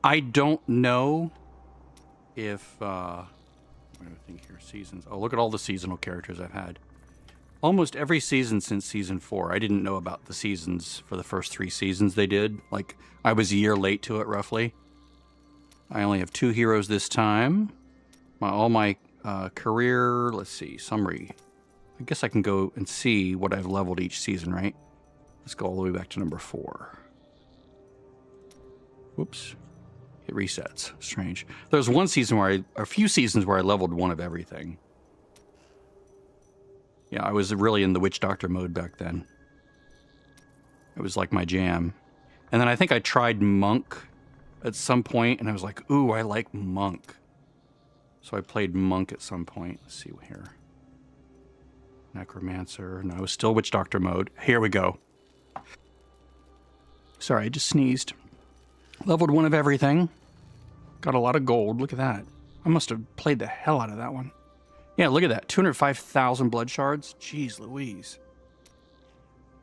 I don't know if, I think here, seasons. Oh, look at all the seasonal characters I've had. Almost every season since season 4. I didn't know about the seasons for the first 3 seasons they did. Like, I was a year late to it, roughly. I only have 2 heroes this time. All my career, let's see, summary. I guess I can go and see what I've leveled each season, right? Let's go all the way back to number 4. Whoops. It resets. Strange. There's one season where a few seasons where I leveled one of everything. Yeah, I was really in the Witch Doctor mode back then. It was like my jam. And then I think I tried Monk at some point, and I was like, ooh, I like Monk. So I played Monk at some point. Let's see here. Necromancer. No, I was still Witch Doctor mode. Here we go. Sorry, I just sneezed. Leveled one of everything. Got a lot of gold. Look at that. I must have played the hell out of that one. Yeah, look at that. 205,000 blood shards. Jeez Louise.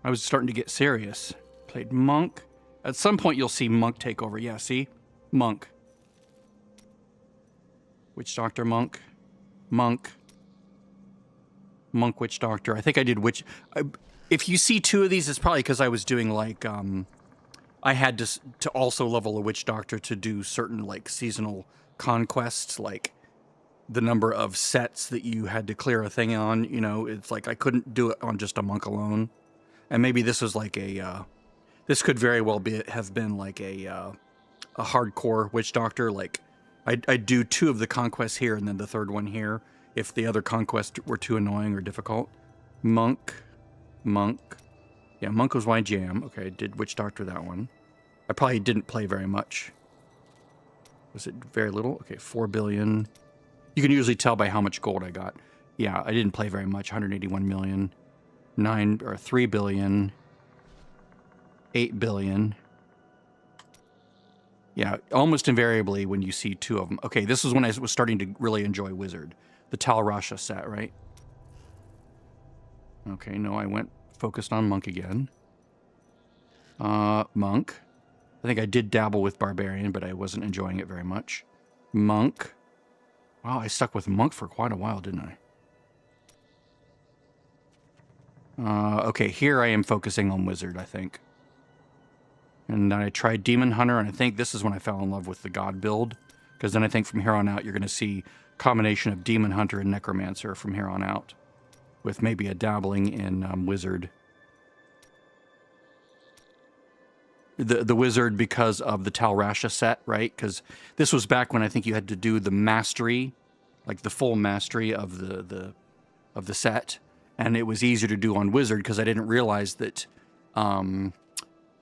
I was starting to get serious. Played Monk. At some point you'll see Monk take over. Yeah, see? Monk. Witch Doctor Monk. Monk. Monk Witch Doctor. I think I did Witch... if you see 2 of these, it's probably because I was doing like... I had to also level a Witch Doctor to do certain like seasonal conquests, like the number of sets that you had to clear a thing on. You know, it's like I couldn't do it on just a Monk alone. And maybe this was like a... this could very well have been like a hardcore Witch Doctor. Like, I'd do 2 of the conquests here and then the 3rd one here if the other conquests were too annoying or difficult. Monk. Yeah, Monk was my jam. Okay, I did Witch Doctor that one. I probably didn't play very much. Was it very little? Okay, 4 billion. You can usually tell by how much gold I got. Yeah, I didn't play very much. 181 million. 3 billion. 8 billion. Yeah, almost invariably when you see 2 of them. Okay, this is when I was starting to really enjoy Wizard. The Tal Rasha set, right? Okay, no, I went focused on Monk again. Monk. I think I did dabble with Barbarian, but I wasn't enjoying it very much. Monk. Wow, I stuck with Monk for quite a while, didn't I? Okay, here I am focusing on Wizard, I think. And then I tried Demon Hunter, and I think this is when I fell in love with the God build. Because then I think from here on out, you're going to see a combination of Demon Hunter and Necromancer from here on out. With maybe a dabbling in Wizard. The Wizard because of the Tal Rasha set, right? Because this was back when I think you had to do the mastery, like the full mastery of the set. And it was easier to do on Wizard because I didn't realize that...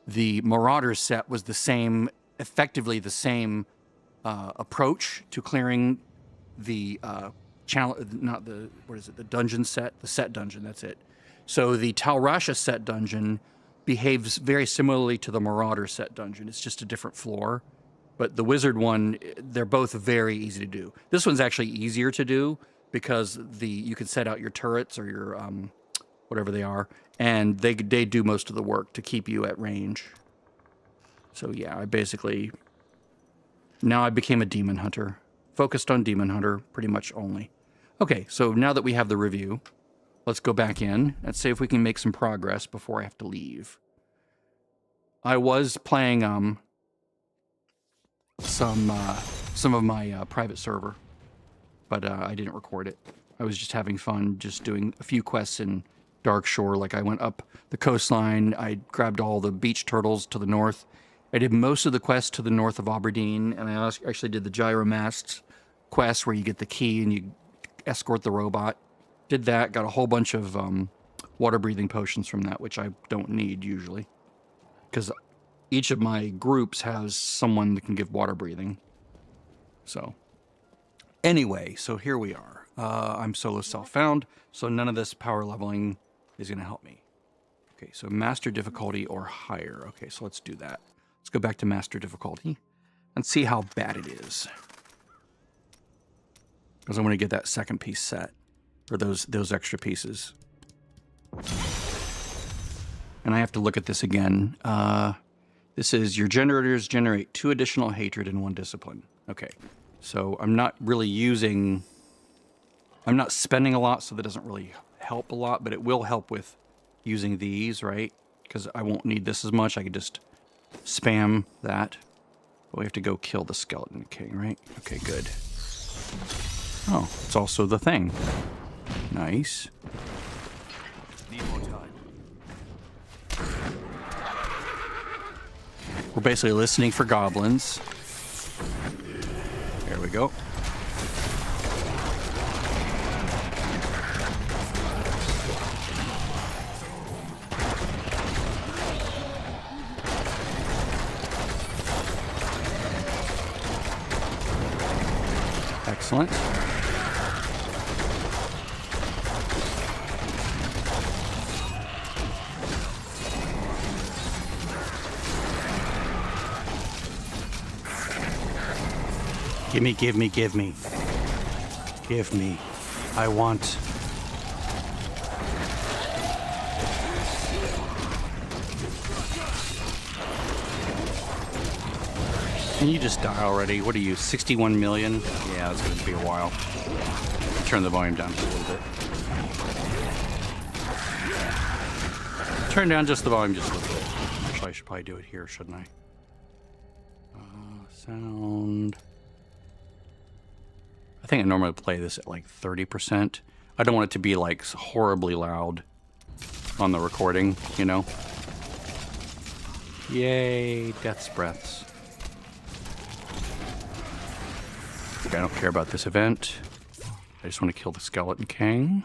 the Marauders set was the same, effectively the same approach to clearing the the dungeon set, the set dungeon, that's it. So the Tal Rasha set dungeon behaves very similarly to the Marauder set dungeon. It's just a different floor. But the Wizard one, they're both very easy to do. This one's actually easier to do because you can set out your turrets or your whatever they are, and they do most of the work to keep you at range. So yeah, now I became a Demon Hunter. Focused on Demon Hunter, pretty much only. Okay, so now that we have the review, let's go back in and see if we can make some progress before I have to leave. I was playing some of my private server, but I didn't record it. I was just having fun, just doing a few quests in Dark Shore. Like I went up the coastline, I grabbed all the beach turtles to the north. I did most of the quests to the north of Aberdeen, and I actually did the Gyromasts quest where you get the key and you escort the robot. Did that, got a whole bunch of water-breathing potions from that, which I don't need usually. Because each of my groups has someone that can give water-breathing. So, anyway, so here we are. I'm solo self-found, so none of this power leveling is going to help me. Okay, so master difficulty or higher. Okay, so let's do that. Let's go back to master difficulty and see how bad it is. Because I want to get that second piece set, or those extra pieces. And I have to look at this again. This is your generators generate 2 additional hatred and 1 discipline. Okay, so I'm not really using... I'm not spending a lot, so that doesn't really help a lot, but it will help with using these, right? Because I won't need this as much. I could just spam that. But we have to go kill the Skeleton King, right? Okay, good. Oh, it's also the thing. Nice. Need more time. We're basically listening for goblins. There we go. Excellent. Gimme, give me, give me. Give me. I want. Can you just die already? What are you, 61 million? Yeah, it's going to be a while. Turn the volume down just a little bit. Turn down just the volume just a little bit. Actually, I should probably do it here, shouldn't I? Sound. I think I normally play this at like 30%. I don't want it to be like horribly loud on the recording, you know? Yay, death's breaths. I don't care about this event. I just want to kill the Skeleton King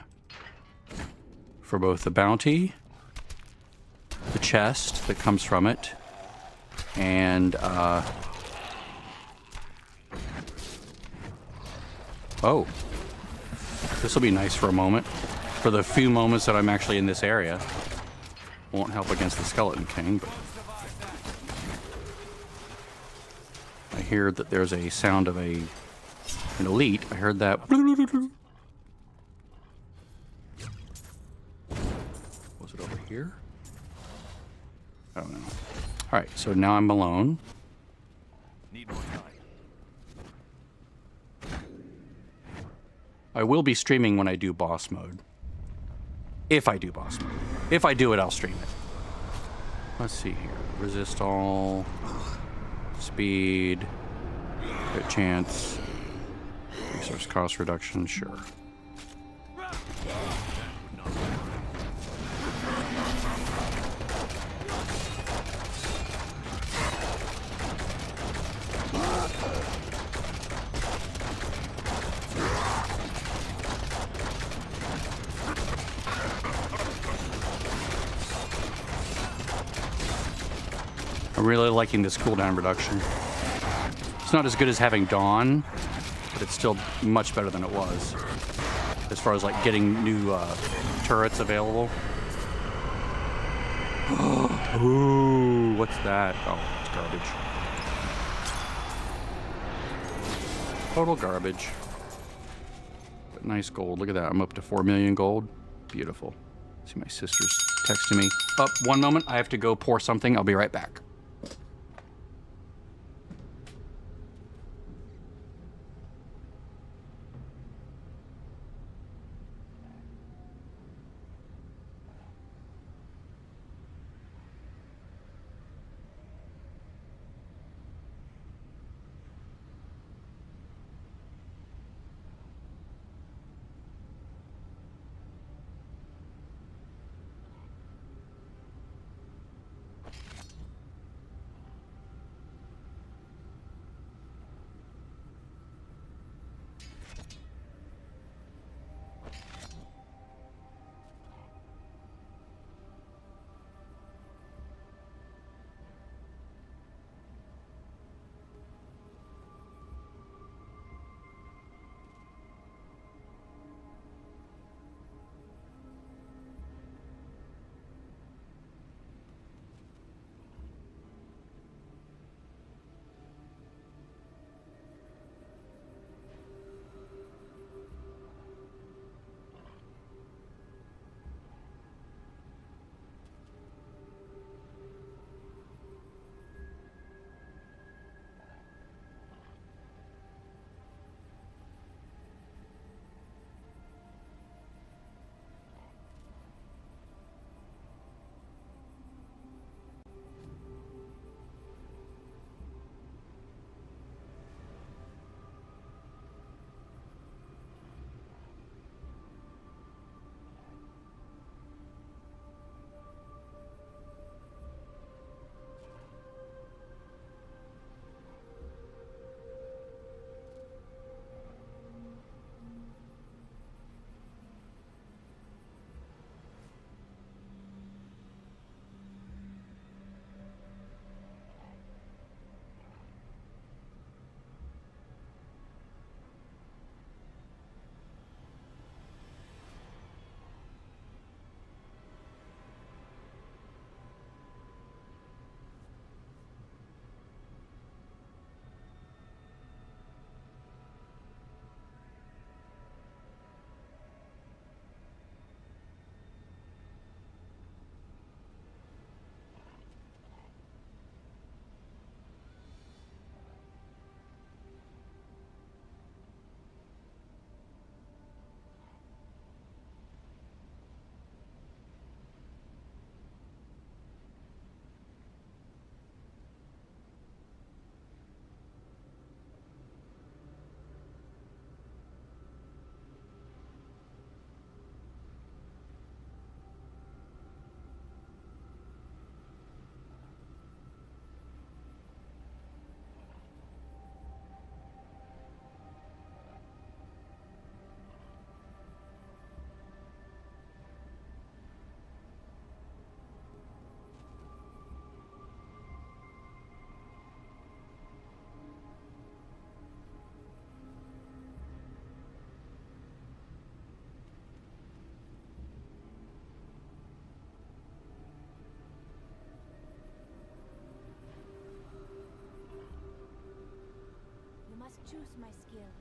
for both the bounty, the chest that comes from it, and oh, this will be nice for a moment. For the few moments that I'm actually in this area. Won't help against the Skeleton King, but I hear that there's a sound of an elite. I heard that. Was it over here? I don't know. All right, so now I'm alone. Need more time. I will be streaming when I do boss mode. If I do boss mode. If I do it, I'll stream it. Let's see here. Resist all. Speed. Crit chance. Resource cost reduction, sure. I'm really liking this cooldown reduction. It's not as good as having Dawn, but it's still much better than it was. As far as like getting new turrets available. Ooh, what's that? Oh, it's garbage. Total garbage. But nice gold. Look at that. I'm up to 4 million gold. Beautiful. See, my sister's texting me. Oh, one moment. I have to go pour something. I'll be right back. choose my skill.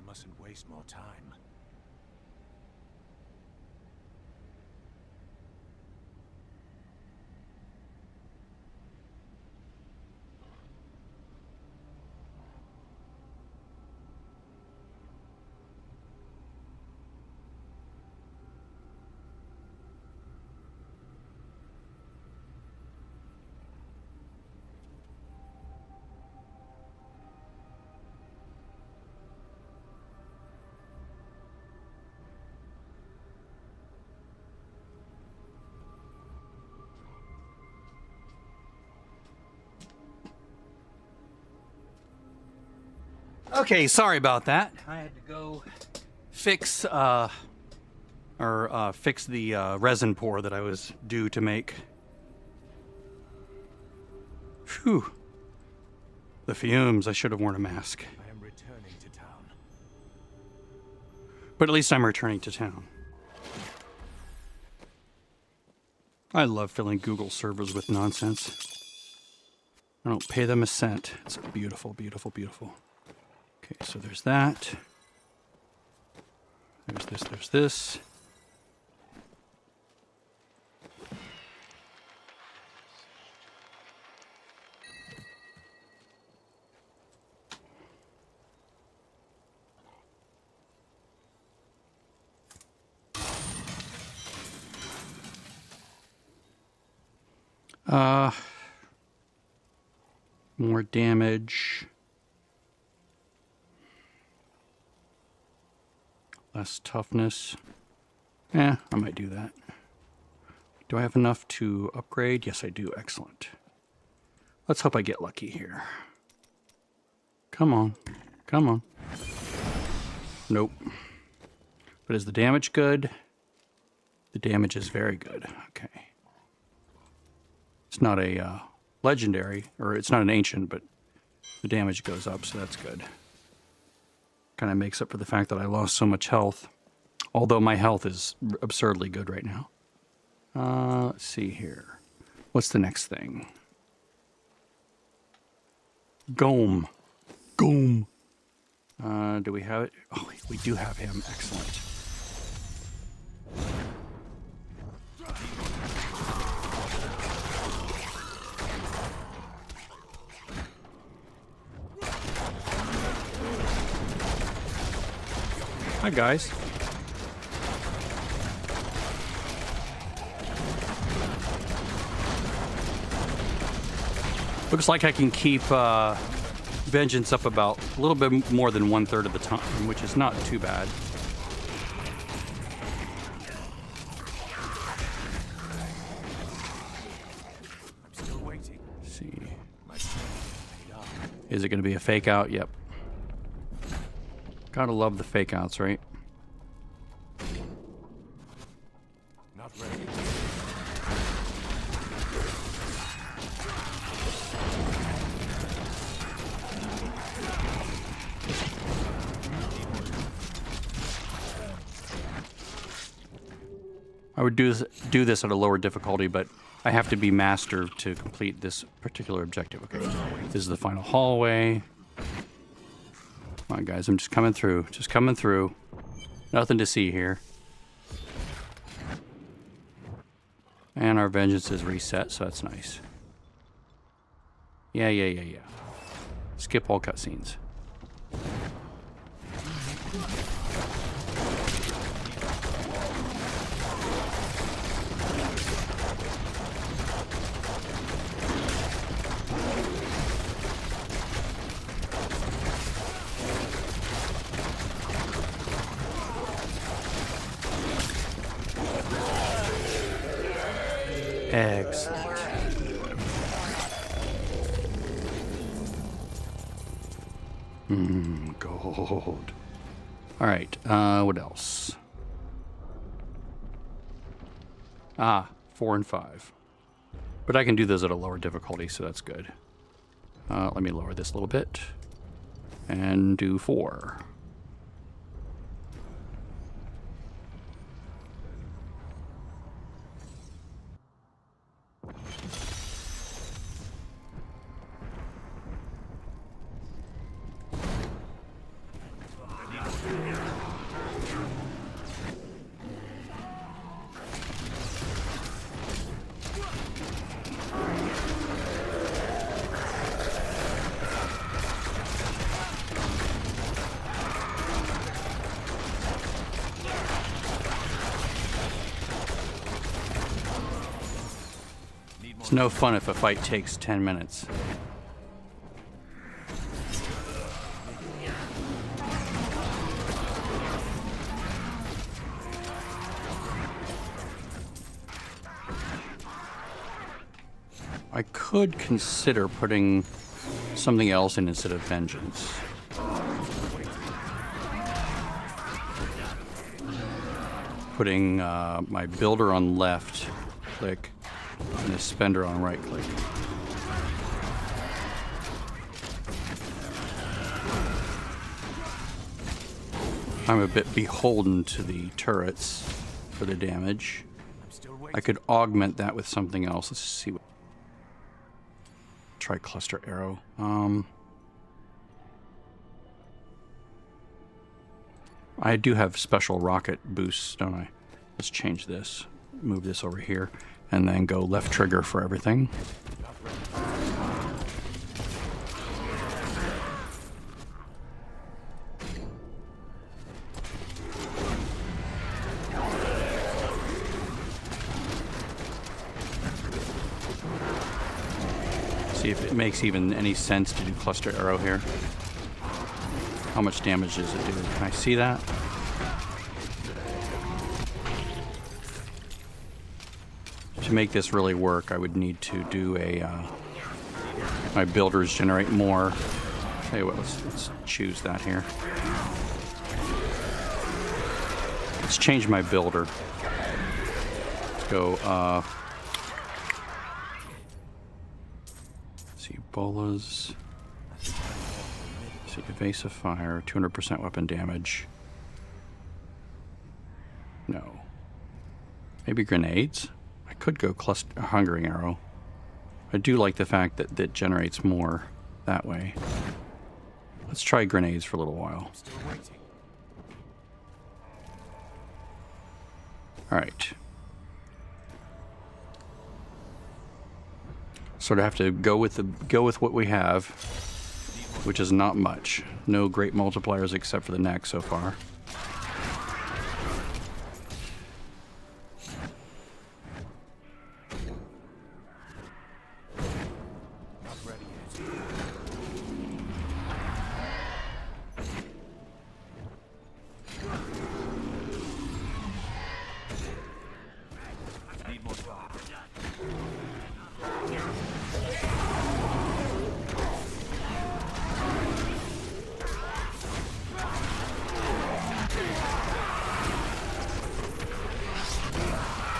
mustn't waste more time. Okay, sorry about that. I had to go fix fix the resin pour that I was due to make. Phew. The fumes. I should have worn a mask. I am returning to town. But at least I'm returning to town. I love filling Google servers with nonsense. I don't pay them a cent. It's beautiful, beautiful, beautiful. Okay, so there's that. There's this. More damage. Less toughness. I might do that. Do I have enough to upgrade? Yes, I do. Excellent. Let's hope I get lucky here. Come on. Come on. Nope. But is the damage good? The damage is very good. Okay. It's not a legendary, or it's not an ancient, but the damage goes up, so that's good. Kind of makes up for the fact that I lost so much health. Although my health is absurdly good right now. Let's see here. What's the next thing? Gome. Gome. Do we have it? Oh, we do have him. Excellent. Hi, guys. Looks like I can keep Vengeance up about a little bit more than 1/3 of the time, which is not too bad. I'm still waiting. Let's see. My strength paid off. Is it going to be a fake out? Yep. Gotta love the fake outs, right? Not ready. I would do this at a lower difficulty, but I have to be master to complete this particular objective. Okay, this is the final hallway. Come on, guys, I'm just coming through. Just coming through. Nothing to see here. And our vengeance is reset, so that's nice. Yeah. Skip all cutscenes. Excellent. Gold. All right, what else? 4 and 5. But I can do this at a lower difficulty, so that's good. Let me lower this a little bit. And do 4. It's no fun if a fight takes 10 minutes. I could consider putting something else in instead of vengeance. Putting my builder on left click and the spender on right click. I'm a bit beholden to the turrets for the damage. I could augment that with something else. Let's see what. Try cluster arrow. I do have special rocket boosts, don't I? Let's change this. Move this over here, and then go left trigger for everything. See if it makes even any sense to do cluster arrow here. How much damage does it do? Can I see that? To make this really work, I would need to do a my builders generate more. Tell you what, let's choose that here. Let's change my builder. Let's go. See, bolas. See, evasive fire, 200% weapon damage. No. Maybe grenades? I could go cluster hungering arrow. I do like the fact that that generates more that way. Let's try grenades for a little while. All right. Sort of have to go with what we have, which is not much. No great multipliers except for the neck so far.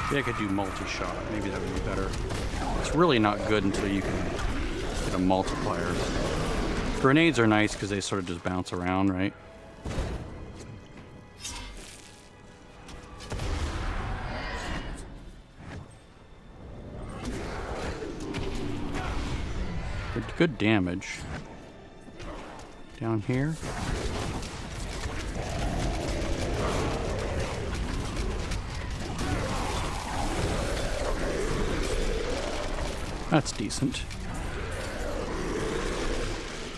Maybe I could do multi-shot. Maybe that would be better. It's really not good until you can get a multiplier. Grenades are nice because they sort of just bounce around, right? Good damage. Down here. That's decent.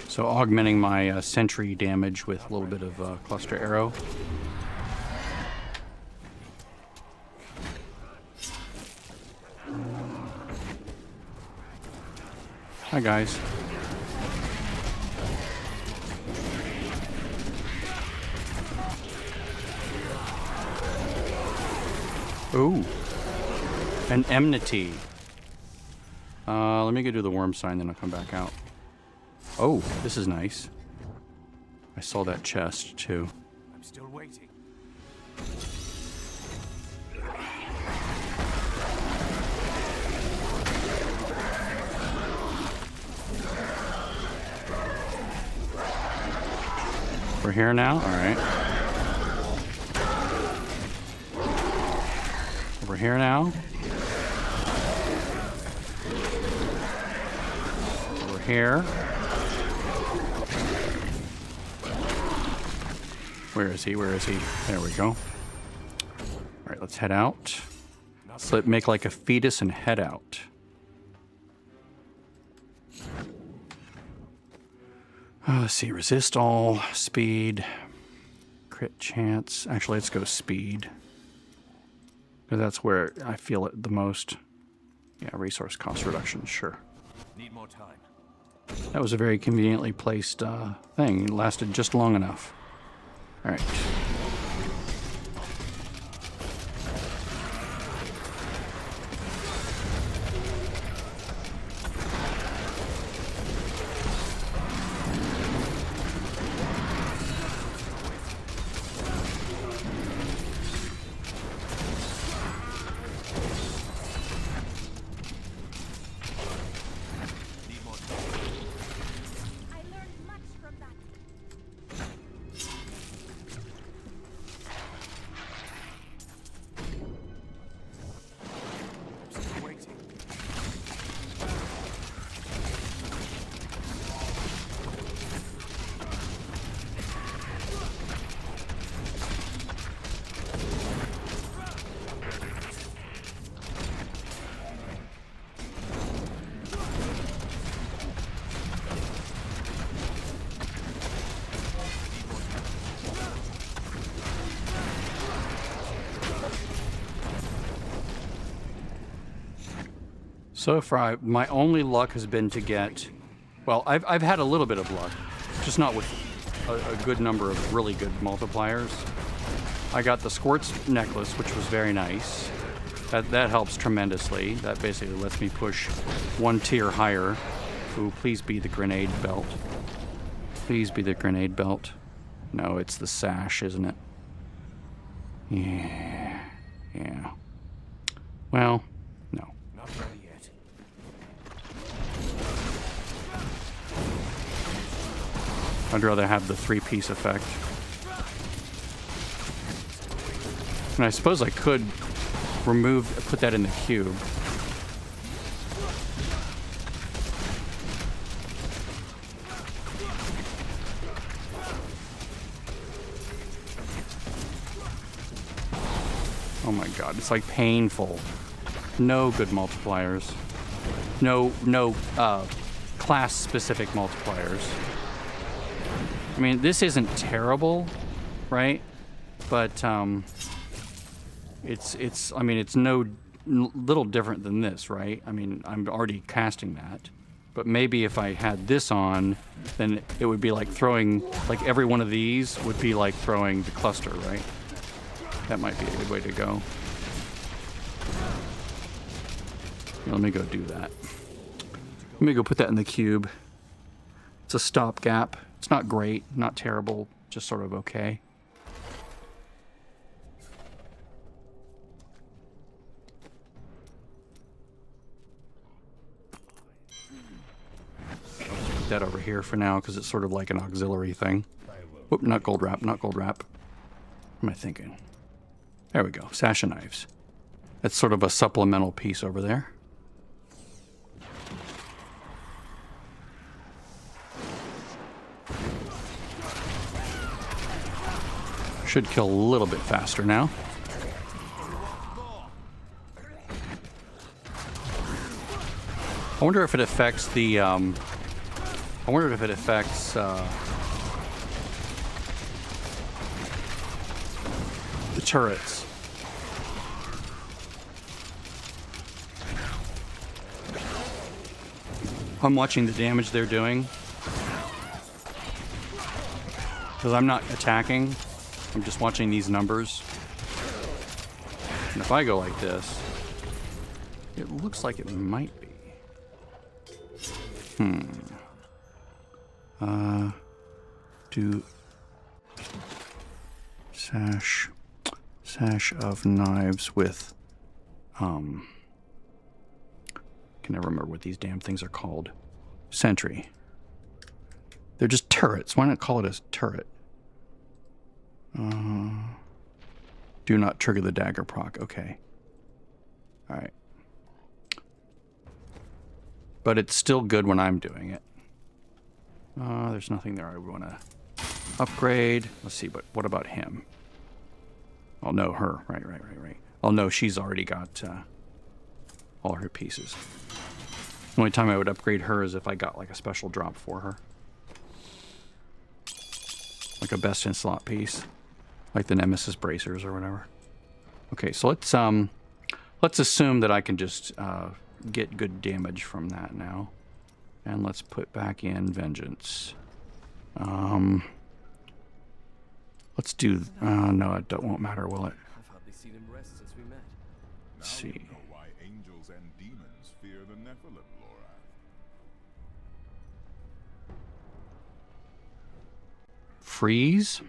So augmenting my sentry damage with a little bit of cluster arrow. Hi guys. Ooh, an enmity. Let me go do the worm sign, then I'll come back out. Oh, this is nice. I saw that chest too. I'm still waiting. We're here now? Alright. We're here now. We're here. Where is he? Where is he? There we go. Alright, let's head out. Let's make like a fetus and head out. Let's see, resist all, speed, crit chance. Actually, let's go speed. Because that's where I feel it the most. Yeah, resource cost reduction, sure. Need more time. That was a very conveniently placed thing. It lasted just long enough. All right. Need more time. I learned much from that. I'm still waiting. So far, my only luck has been to get. Well, I've had a little bit of luck, just not with a good number of really good multipliers. I got the Squirts necklace, which was very nice. That helps tremendously. That basically lets me push one tier higher. Ooh, please be the grenade belt. Please be the grenade belt. No, it's the sash, isn't it? Yeah. Yeah. Well, no. Not ready yet. I'd rather have the three-piece effect. And I suppose I could put that in the cube. Oh my god, it's like painful. No good multipliers. No class-specific multipliers. I mean, this isn't terrible, right? But it's I mean, it's little different than this, right? I mean, I'm already casting that. But maybe if I had this on, then it would be like throwing, like every one of these would be like throwing the cluster, right? That might be a good way to go. Here, let me go do that. Let me go put that in the cube. It's a stopgap. It's not great, not terrible, just sort of okay. Put that over here for now because it's sort of like an auxiliary thing. Whoop, not gold wrap, not gold wrap. What am I thinking? There we go, sash of knives. That's sort of a supplemental piece over there. Should kill a little bit faster now. I wonder if it affects the, I wonder if it affects, the turrets. I'm watching the damage they're doing. Because I'm not attacking. I'm just watching these numbers. And if I go like this, it looks like it might be. Do sash of knives with can never remember what these damn things are called. Sentry. They're just turrets. Why not call it a turret? Do not trigger the dagger proc. Okay. Alright. But it's still good when I'm doing it. There's nothing there I would want to upgrade. Let's see, but what about him? Oh, no, her. Right. Oh, no, she's already got all her pieces. The only time I would upgrade her is if I got like a special drop for her. Like a best in slot piece. Like the Nemesis bracers or whatever. Okay, so let's assume that I can just get good damage from that now. And let's put back in Vengeance. Let's do... no, it won't matter, will it? I've hardly seen him rest since we met. Let's Now see. you know why angels and demons fear the Nephilim, Laura. Freeze?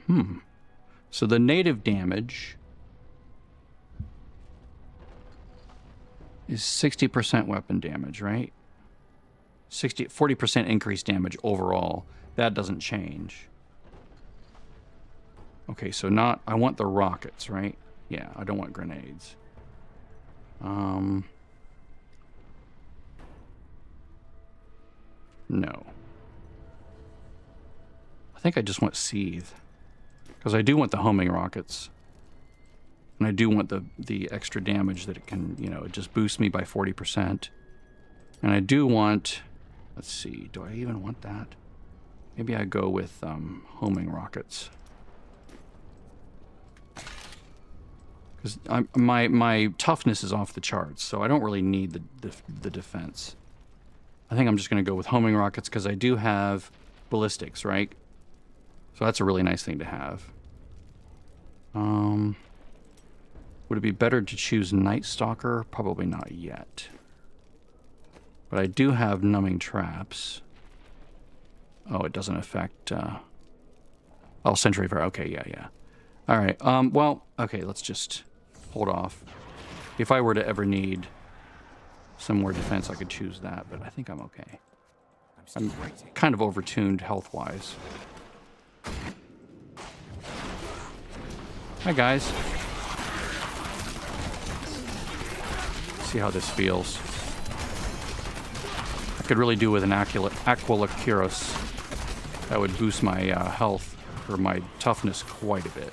So the native damage is 60% weapon damage, right? 40% increased damage overall. That doesn't change. Okay, so I want the rockets, right? Yeah, I don't want grenades. No. I think I just want Seethe. Because I do want the homing rockets. And I do want the extra damage that it can, it just boosts me by 40%. And I do want... Let's see, do I even want that? Maybe I go with homing rockets. Because my toughness is off the charts, so I don't really need the defense. I think I'm just going to go with homing rockets because I do have ballistics, right? So that's a really nice thing to have. Would it be better to choose Night Stalker? Probably not yet. But I do have numbing traps. Oh, it doesn't affect... Oh, Century Fire. Okay, yeah. All right. Well, okay, let's just hold off. If I were to ever need some more defense, I could choose that, but I think I'm okay. I'm kind of overtuned health-wise. Hi, guys. See how this feels. I could really do with an Aquila Kyros. That would boost my health, or my toughness, quite a bit.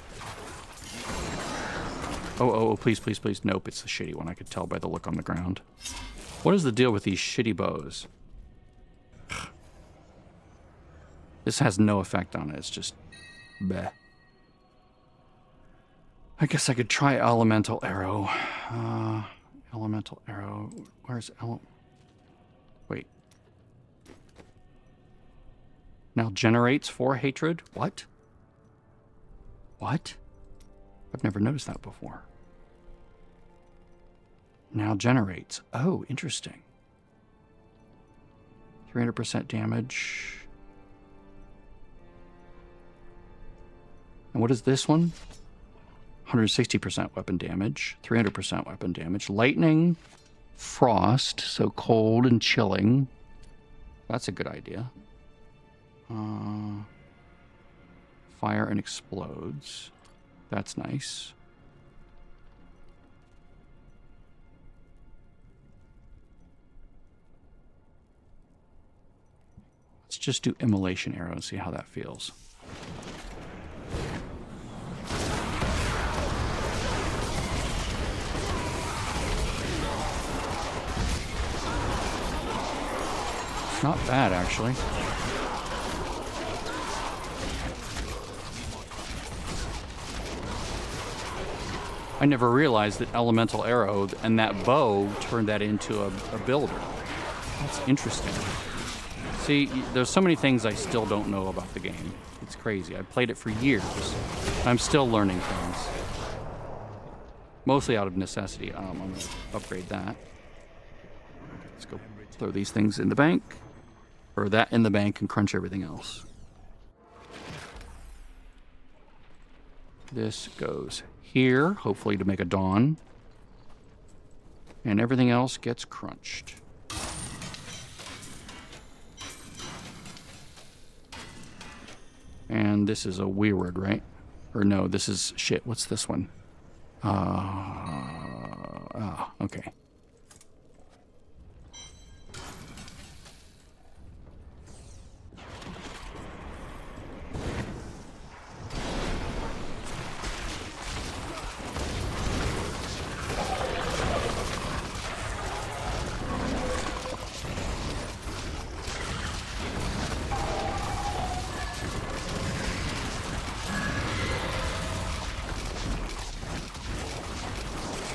Oh, please. Nope, it's the shitty one. I could tell by the look on the ground. What is the deal with these shitty bows? This has no effect on it. It's just... bleh. I guess I could try Elemental Arrow. Elemental Arrow... Where's... Wait. Now generates 4 hatred? What? What? I've never noticed that before. Now generates. Oh, interesting. 300% damage. And what is this one? 160% weapon damage. 300% weapon damage. Lightning. Frost. So cold and chilling. That's a good idea. Fire and explodes. That's nice. Let's just do Immolation Arrow and see how that feels. Not bad, actually. I never realized that Elemental Arrow and that bow turned that into a builder. That's interesting. See, there's so many things I still don't know about the game. It's crazy. I've played it for years. I'm still learning things. Mostly out of necessity. I'm going to upgrade that. Let's go throw these things in the bank. Or that in the bank and crunch everything else. This goes here, hopefully to make a dawn. And everything else gets crunched. And this is a weird, right? Or no, this is shit. What's this one? Okay.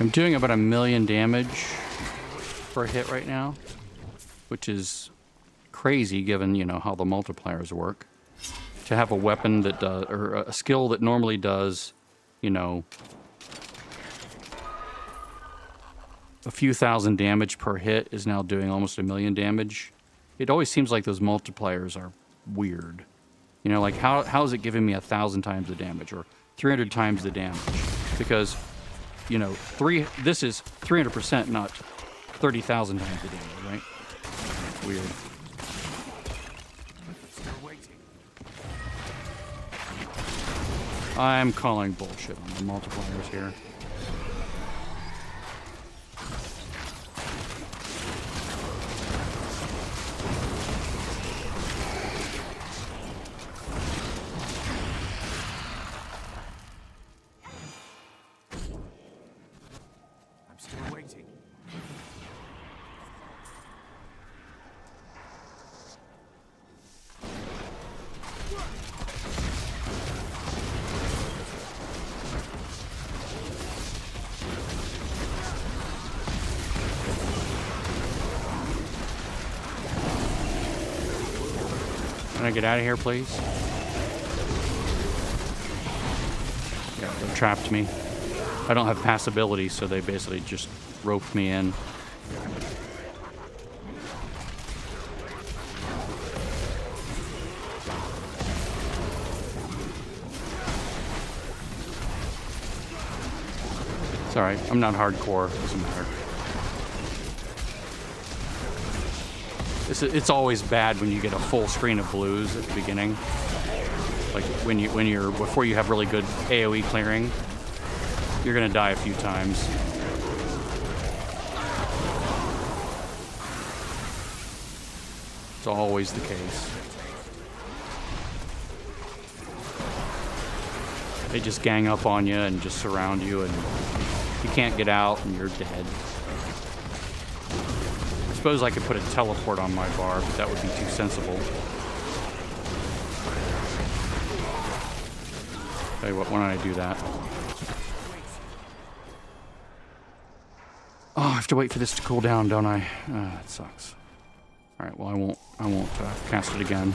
I'm doing about 1 million damage. per hit right now, which is crazy given, you know, how the multipliers work. To have a weapon that does, or a skill that normally does, you know, a few thousand damage per hit is now doing almost 1,000,000 damage. It always seems like those multipliers are weird. You know, like how is it giving me 1,000 times the damage or 300 times the damage? Because, you know, this is 300%, not 30,000 times the damage, right? It's weird. Still waiting. I'm calling bullshit on the multipliers here. I'm still waiting. Can I get out of here, please? Yeah, they trapped me. I don't have passability, so they basically just roped me in. It's alright. I'm not hardcore. Doesn't matter. It's always bad when you get a full screen of blues at the beginning. Like before you have really good AoE clearing, you're gonna die a few times. It's always the case. They just gang up on you and just surround you, and you can't get out, and you're dead. I suppose I could put a teleport on my bar, but that would be too sensible. Tell you what, why don't I do that? Oh, I have to wait for this to cool down, don't I? That sucks. All right, well, I won't cast it again.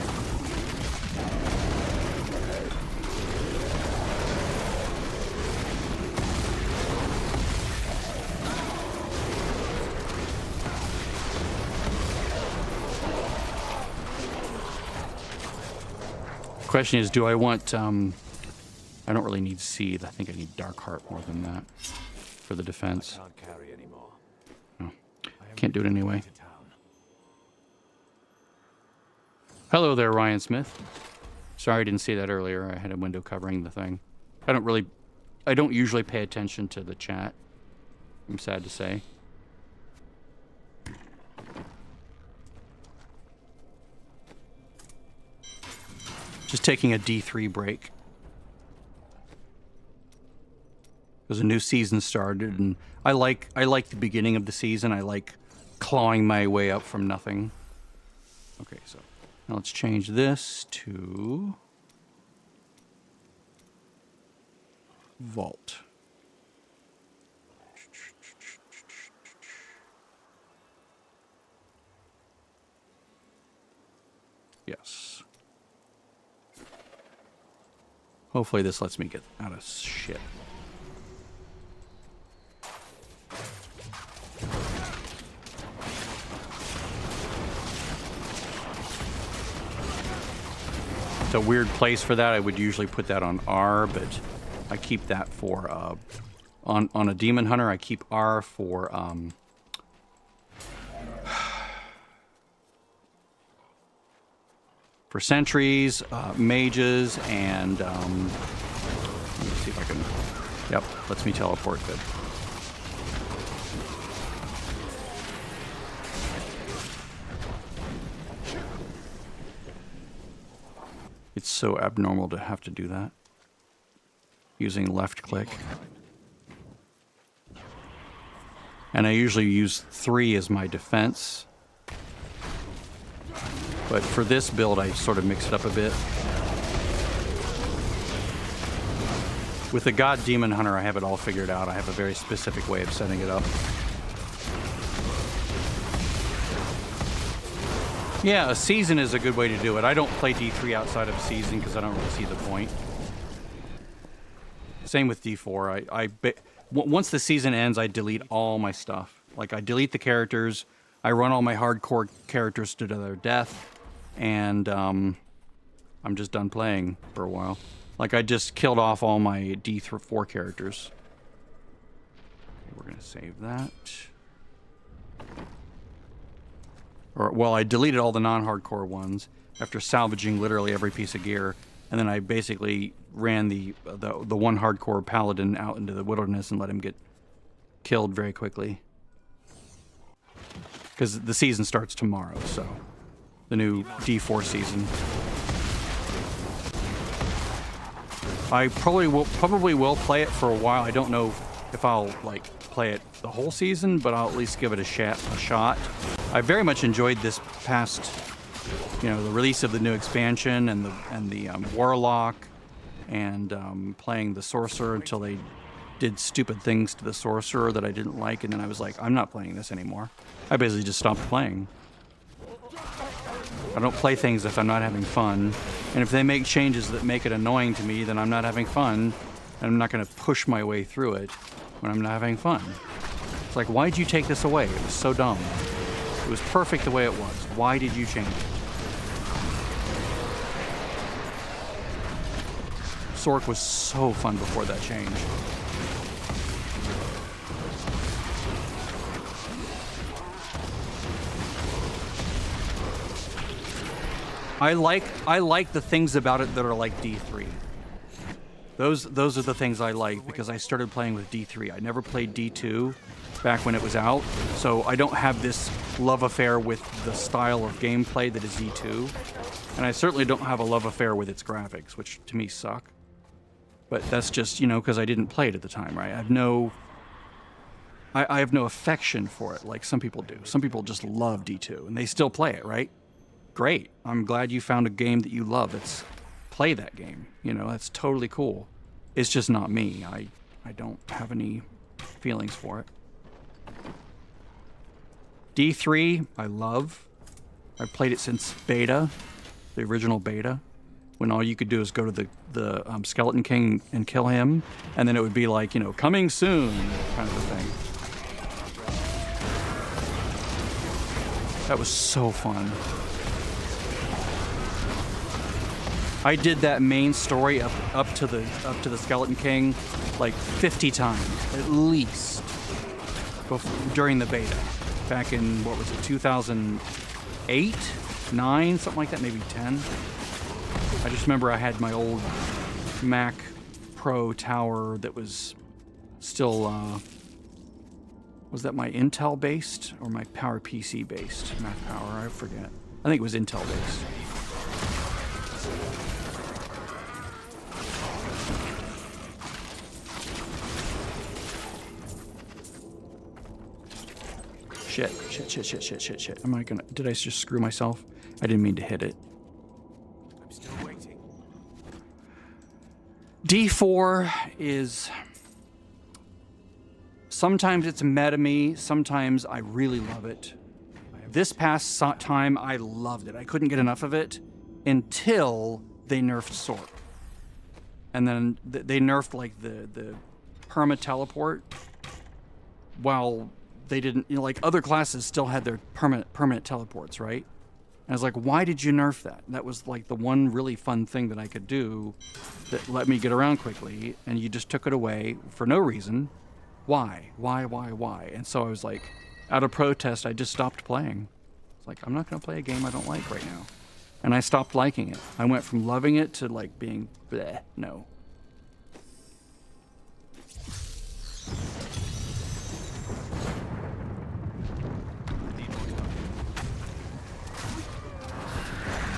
Question is, do I want, I don't really need Seethe. I think I need Dark Heart more than that for the defense. Can't carry anymore. No, can't do it anyway. To town. Hello there, Ryan Smith. Sorry I didn't see that earlier. I had a window covering the thing. I don't usually pay attention to the chat. I'm sad to say. Just taking a D3 break. Because a new season started, and I like the beginning of the season. I like clawing my way up from nothing. Okay, so now let's change this to Vault. Yes. Hopefully this lets me get out of shit. It's a weird place for that. I would usually put that on R, but I keep that for on a Demon Hunter. I keep R for sentries, mages, and let me see if I can. Yep, lets me teleport. Good. It's so abnormal to have to do that using left click. And I usually use 3 as my defense. But for this build, I sort of mix it up a bit. With the God Demon Hunter, I have it all figured out. I have a very specific way of setting it up. Yeah, a season is a good way to do it. I don't play D3 outside of a season because I don't really see the point. Same with D4. Once the season ends, I delete all my stuff. Like, I delete the characters, I run all my hardcore characters to their death, and I'm just done playing for a while. Like, I just killed off all my D4 characters. Okay, we're gonna save that. Well, I deleted all the non-hardcore ones after salvaging literally every piece of gear, and then I basically ran the one hardcore paladin out into the wilderness and let him get killed very quickly. Because the season starts tomorrow, so the new D4 season. I probably will play it for a while. I don't know if I'll like play it the whole season, but I'll at least give it a shot. I very much enjoyed this past, the release of the new expansion and the warlock, and playing the sorcerer until they did stupid things to the sorcerer that I didn't like, and then I was like, I'm not playing this anymore. I basically just stopped playing. I don't play things if I'm not having fun, and if they make changes that make it annoying to me, then I'm not having fun, and I'm not going to push my way through it when I'm not having fun. It's like, why'd you take this away? It was so dumb. It was perfect the way it was. Why did you change it? Sork was so fun before that change. I like the things about it that are like D3. Those are the things I like because I started playing with D3. I never played D2 back when it was out, so I don't have this love affair with the style of gameplay that is D2, and I certainly don't have a love affair with its graphics, which to me suck. But that's just, because I didn't play it at the time, right? I have no affection for it like some people do. Some people just love D2, and they still play it, right? Great. I'm glad you found a game that you love. Play that game. That's totally cool. It's just not me. I don't have any feelings for it. D3, I love. I've played it since beta, the original beta, when all you could do is go to the Skeleton King and kill him, and then it would be like, coming soon, kind of a thing. That was so fun. I did that main story up to the Skeleton King like 50 times at least during the beta back in, what was it, 2008, 9, something like that, maybe 10. I just remember I had my old Mac Pro tower that was still was that my Intel based or my Power PC based Mac Power? I forget. I think it was Intel based. Shit. Did I just screw myself? I didn't mean to hit it. I'm still waiting. D4 is... Sometimes it's meta me, sometimes I really love it. This past time, I loved it. I couldn't get enough of it until they nerfed Sork. And then they nerfed, like, the perma-teleport, while they didn't, like, other classes still had their permanent teleports, right? And I was like, why did you nerf that? That was, like, the one really fun thing that I could do that let me get around quickly, and you just took it away for no reason. Why? And so I was like, out of protest, I just stopped playing. It's like, I'm not going to play a game I don't like right now. And I stopped liking it. I went from loving it to, like, being bleh, no.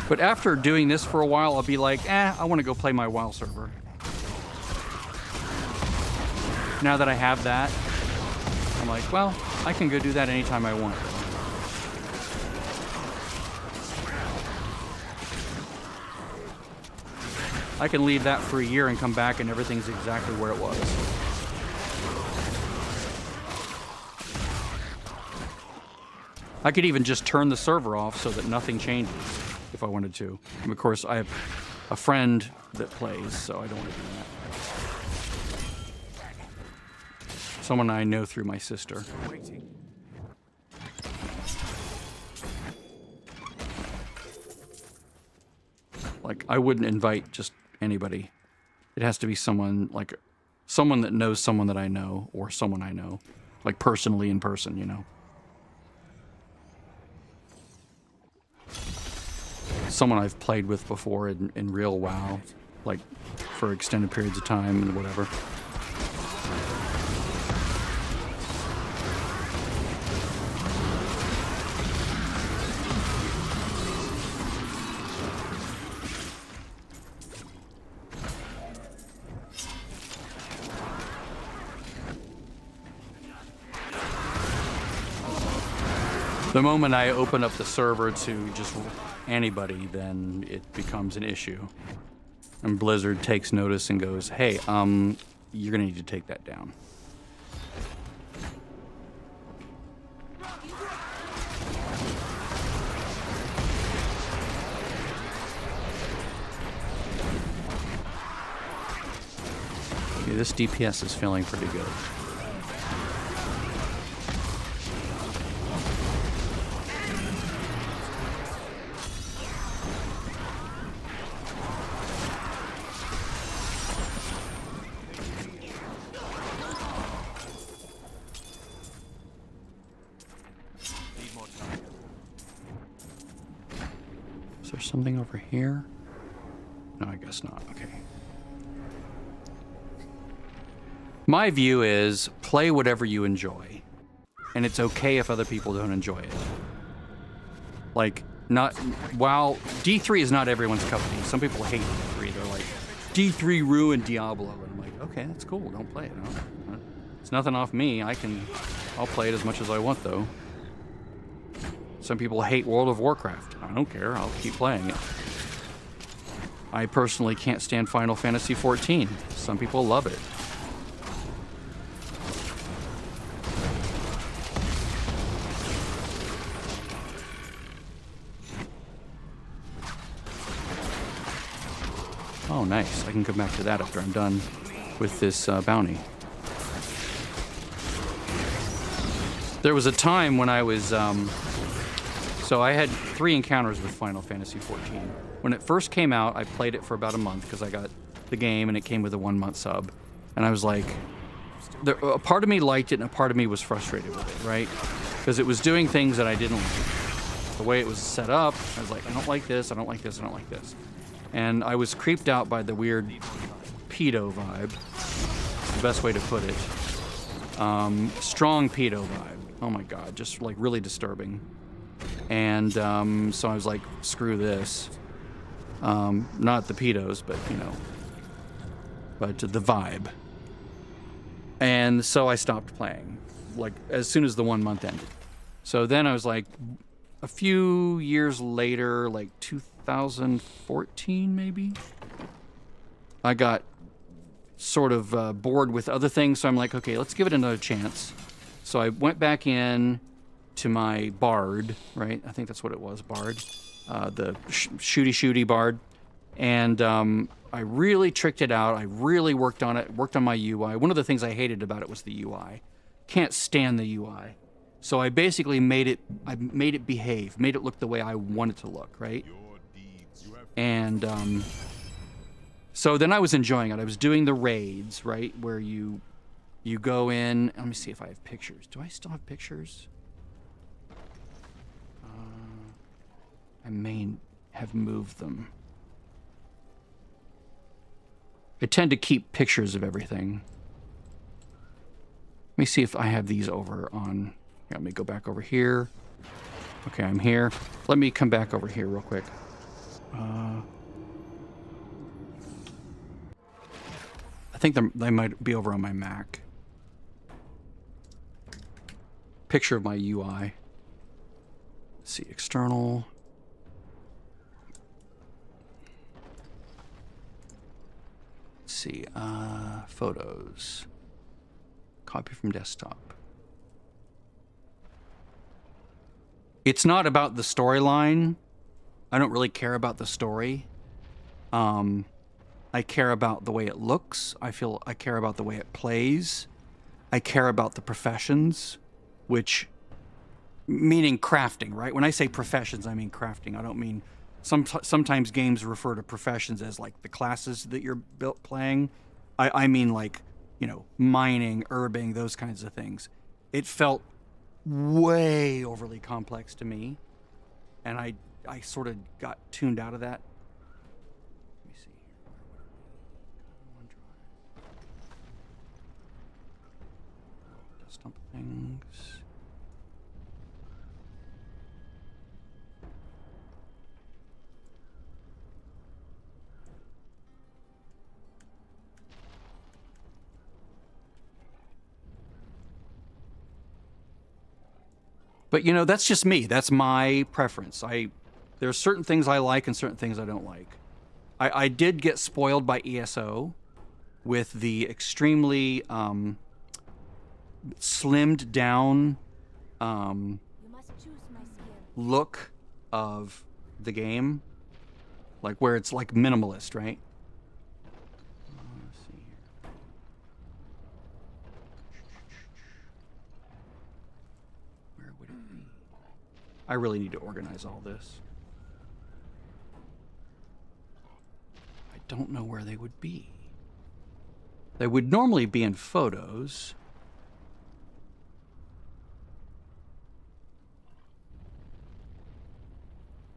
But after doing this for a while, I'll be like, I want to go play my WoW server. Now that I have that, I'm like, well, I can go do that anytime I want. I can leave that for a year and come back and everything's exactly where it was. I could even just turn the server off so that nothing changes if I wanted to. And of course, I have a friend that plays, so I don't want to do that. Someone I know through my sister. Waiting. Like, I wouldn't invite just anybody. It has to be someone, like, someone that knows someone that I know, or someone I know. Like, personally in person, you know? Someone I've played with before in real WoW. Like, for extended periods of time and whatever. The moment I open up the server to just anybody, then it becomes an issue. And Blizzard takes notice and goes, hey, you're gonna need to take that down. Okay, this DPS is feeling pretty good. Is there something over here? No, I guess not. Okay. My view is play whatever you enjoy. And it's okay if other people don't enjoy it. Like, not... While D3 is not everyone's cup of tea. Some people hate D3. They're like, D3 ruined Diablo. And I'm like, okay, that's cool. Don't play it. No. It's nothing off me. I'll play it as much as I want, though. Some people hate World of Warcraft. I don't care. I'll keep playing it. I personally can't stand Final Fantasy XIV. Some people love it. Oh, nice. I can come back to that after I'm done with this bounty. There was a time when I was... So I had 3 encounters with Final Fantasy XIV. When it first came out, I played it for about a month because I got the game and it came with a 1-month sub. And I was like... a part of me liked it and a part of me was frustrated with it, right? Because it was doing things that I didn't like. The way it was set up, I was like, I don't like this, I don't like this, I don't like this. And I was creeped out by the weird pedo vibe. It's the best way to put it. Strong pedo vibe. Oh my god, just like really disturbing. And so I was like, screw this. Not the pedos, but you know. But the vibe. And so I stopped playing. Like as soon as the 1 month ended. So then I was like, a few years later, like 2014 maybe, I got sort of bored with other things, so I'm like, okay, let's give it another chance. So I went back in to my Bard, right? I think that's what it was, Bard, the shooty Bard, and I really tricked it out. I really worked on it, worked on my UI. One of the things I hated about it was the UI. Can't stand the UI. So I basically made it behave, made it look the way I want it to look, right? And so then I was enjoying it. I was doing the raids, right, where you go in. Let me see if I have pictures. Do I still have pictures? I may have moved them. I tend to keep pictures of everything. Let me see if I have these over on... Let me go back over here. Okay, I'm here. Let me come back over here real quick. I think they might be over on my Mac. Picture of my UI. Let's see, external. Let's see, photos. Copy from desktop. it's not about the storyline. I don't really care about the story. I care about the way it looks. I care about the way it plays. I care about the professions, which meaning crafting, right? When I say professions, I mean crafting. I don't mean sometimes games refer to professions as like the classes that you're playing. I mean like, you know, mining, herbing, those kinds of things. It felt way overly complex to me, and I sort of got tuned out of that. Let me see here. Desktop things. But you know, that's just me. That's my preference. There's certain things I like and certain things I don't like. I did get spoiled by ESO with the extremely slimmed down You must choose my skill. look of the game, like where it's like minimalist, right? Let's see here. Where would it be? I really need to organize all this. I don't know where they would be. They would normally be in photos.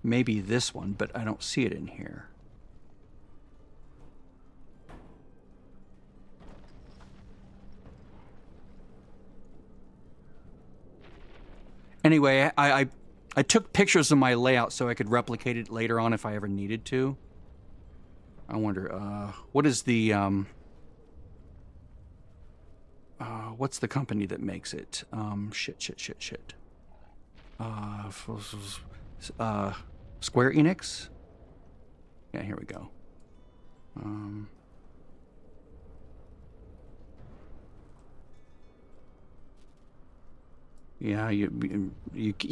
Maybe this one, but I don't see it in here. Anyway, I took pictures of my layout so I could replicate it later on if I ever needed to. I wonder, what is the, what's the company that makes it? Shit. Square Enix? Yeah, here we go. Yeah, you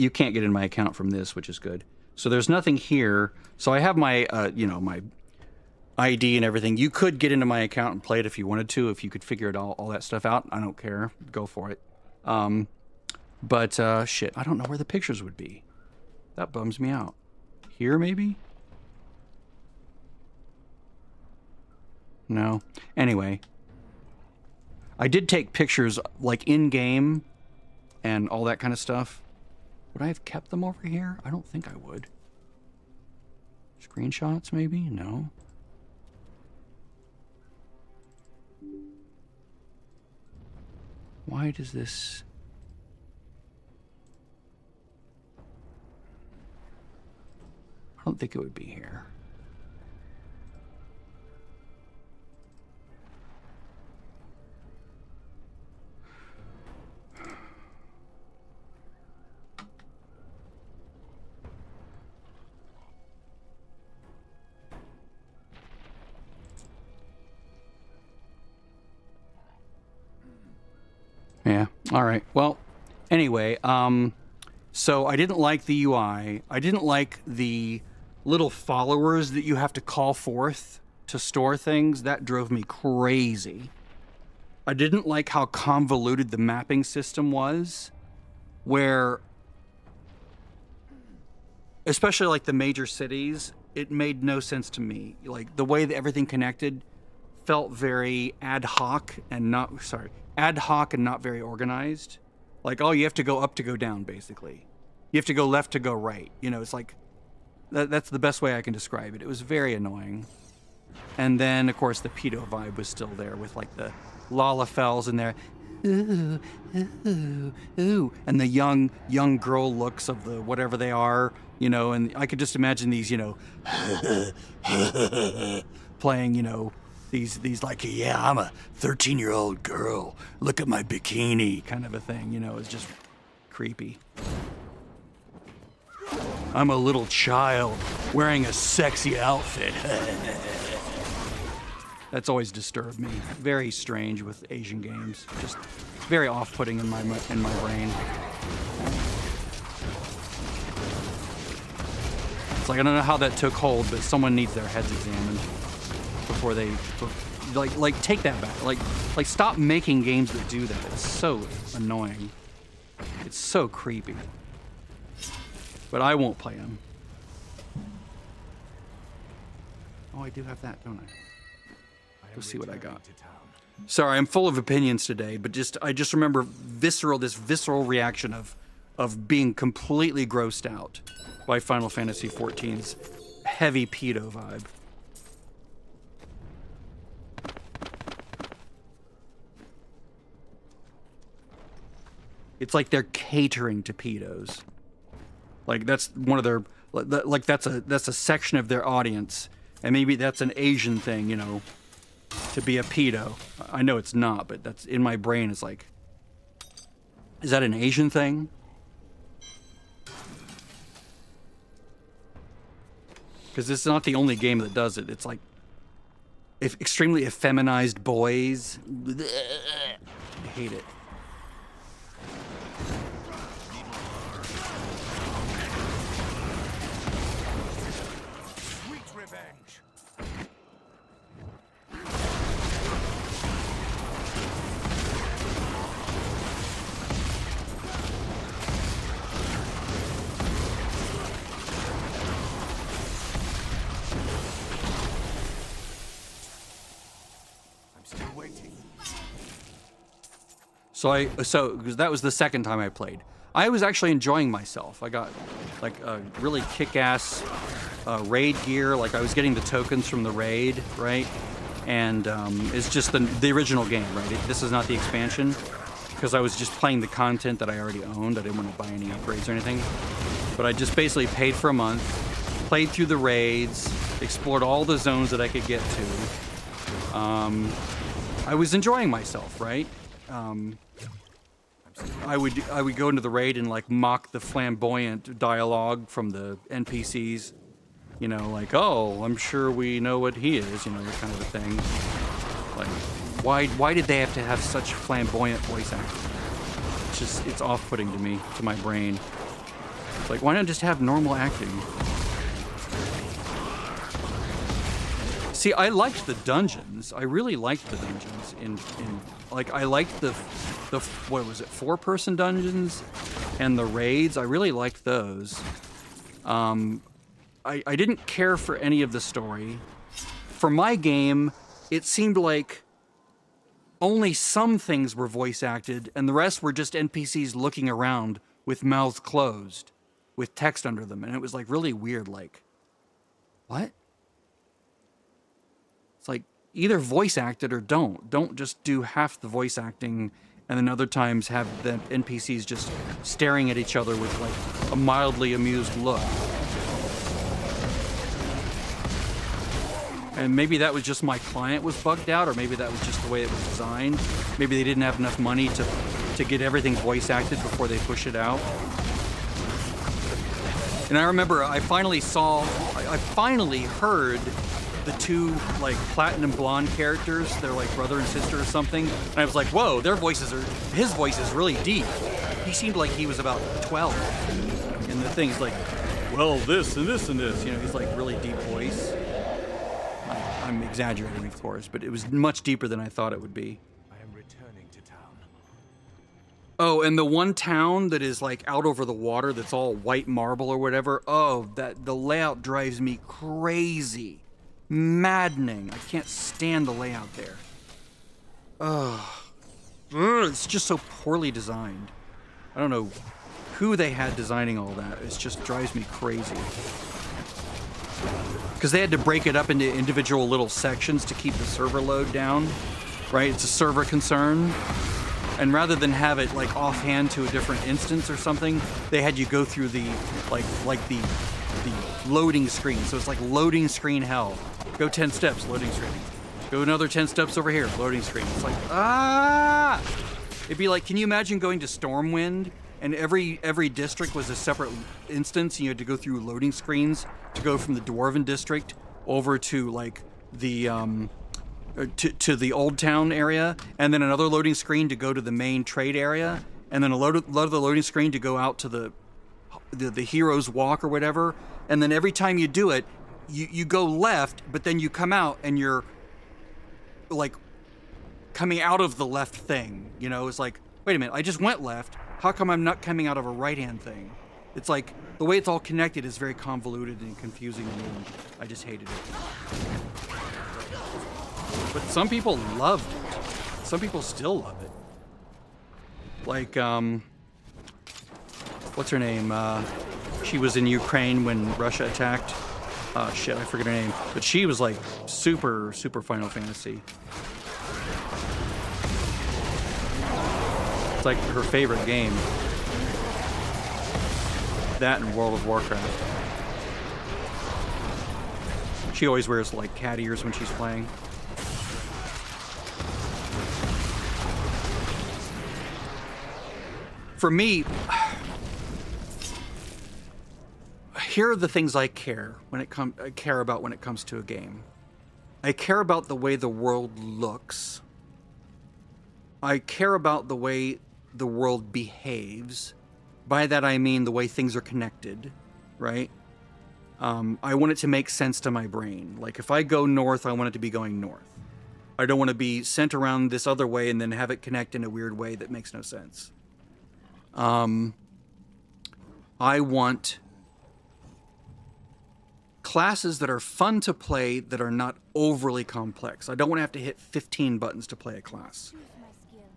can't get in my account from this, which is good. So there's nothing here. So I have my, you know, my ID and everything. You could get into my account and play it if you wanted to, if you could figure it all that stuff out. I don't care. Go for it. But shit, I don't know where the pictures would be. That bums me out. Here, maybe? No. Anyway. I did take pictures, like, in-game and all that kind of stuff. Would I have kept them over here? I don't think I would. Screenshots, maybe? No. Why does this... I don't think it would be here. Yeah, all right. Well, anyway, so I didn't like the UI. I didn't like the little followers that you have to call forth to store things. That drove me crazy. I didn't like how convoluted the mapping system was, where, especially like the major cities, it made no sense to me. Like the way that everything connected felt very ad hoc and not very organized. Like, oh, you have to go up to go down, basically. You have to go left to go right. You know, it's like, that's the best way I can describe it. It was very annoying. And then, of course, the pedo vibe was still there with, like, the Lalafells in there. Ooh, ooh, ooh. And the young girl looks of the whatever they are, you know, and I could just imagine these, you know, playing, you know, these like, yeah, I'm a 13-year-old girl. Look at my bikini kind of a thing, you know, it's just creepy. I'm a little child wearing a sexy outfit. That's always disturbed me. Very strange with Asian games. Just very off-putting in my brain. like, I don't know how that took hold, but someone needs their heads examined before they, like take that back. Like stop making games that do that. It's so annoying. It's so creepy. But I won't play them. Oh, I do have that, don't I? Let's see what I got. Sorry, I'm full of opinions today, but I just remember this visceral reaction of being completely grossed out by Final Fantasy XIV's heavy pedo vibe. It's like they're catering to pedos. Like that's one of their, like that's a section of their audience, and maybe that's an Asian thing, you know, to be a pedo. I know it's not, but that's in my brain. It's like, is that an Asian thing? Because this is not the only game that does it. It's like extremely effeminized boys. I hate it. Sweet revenge. I'm still waiting. So that was the second time I played. I was actually enjoying myself. I got like a really kick-ass raid gear. Like I was getting the tokens from the raid, right? And it's just the original game, right? This is not the expansion, because I was just playing the content that I already owned. I didn't want to buy any upgrades or anything. But I just basically paid for a month, played through the raids, explored all the zones that I could get to. I was enjoying myself, right? I would go into the raid and like mock the flamboyant dialogue from the NPCs, you know, like, oh, I'm sure we know what he is, you know, that kind of a thing. Like, why did they have to have such flamboyant voice acting? It's off-putting to me, to my brain. It's like, why not just have normal acting? See, I liked the dungeons. I really liked the dungeons. Like, I liked the what was it, 4-person dungeons and the raids. I really liked those. I didn't care for any of the story. For my game, it seemed like only some things were voice acted and the rest were just NPCs looking around with mouths closed, with text under them. And it was like really weird, like, what? It's like, either voice act it or don't. Don't just do half the voice acting and then other times have the NPCs just staring at each other with like a mildly amused look. And maybe that was just my client was bugged out, or maybe that was just the way it was designed. Maybe they didn't have enough money to get everything voice acted before they push it out. And I remember I finally heard the two like platinum blonde characters. They're like brother and sister or something. And I was like, whoa, his voice is really deep. He seemed like he was about 12. And the thing's like, well, this and this and this. You know, he's like really deep voice. I'm exaggerating, of course, but it was much deeper than I thought it would be. I am returning to town. Oh, and the one town that is like out over the water that's all white marble or whatever, the layout drives me crazy. Maddening. I can't stand the layout there. It's just so poorly designed. I don't know who they had designing all that. It just drives me crazy. Because they had to break it up into individual little sections to keep the server load down, right? It's a server concern. And rather than have it like offhand to a different instance or something, they had you go through the the loading screen. So it's like loading screen hell. Go 10 steps, loading screen. Go another 10 steps over here, loading screen. It's like, It'd be like, can you imagine going to Stormwind and every district was a separate instance and you had to go through loading screens to go from the Dwarven district over to like the to the Old Town area, and then another loading screen to go to the main trade area, and then another loading screen to go out to the the hero's walk or whatever, and then every time you do it, you go left, but then you come out and you're like coming out of the left thing. You know, it's like, wait a minute, I just went left. How come I'm not coming out of a right-hand thing? It's like the way it's all connected is very convoluted and confusing to me. And I just hated it. But some people loved it. Some people still love it. Like, what's her name? She was in Ukraine when Russia attacked. Shit, I forget her name. But she was like super, super Final Fantasy. It's like her favorite game. That and World of Warcraft. She always wears like cat ears when she's playing. For me, here are the things I care about when it comes to a game. I care about the way the world looks. I care about the way the world behaves. By that I mean the way things are connected, right? I want it to make sense to my brain. Like if I go north, I want it to be going north. I don't want to be sent around this other way and then have it connect in a weird way that makes no sense. I want classes that are fun to play that are not overly complex. I don't want to have to hit 15 buttons to play a class.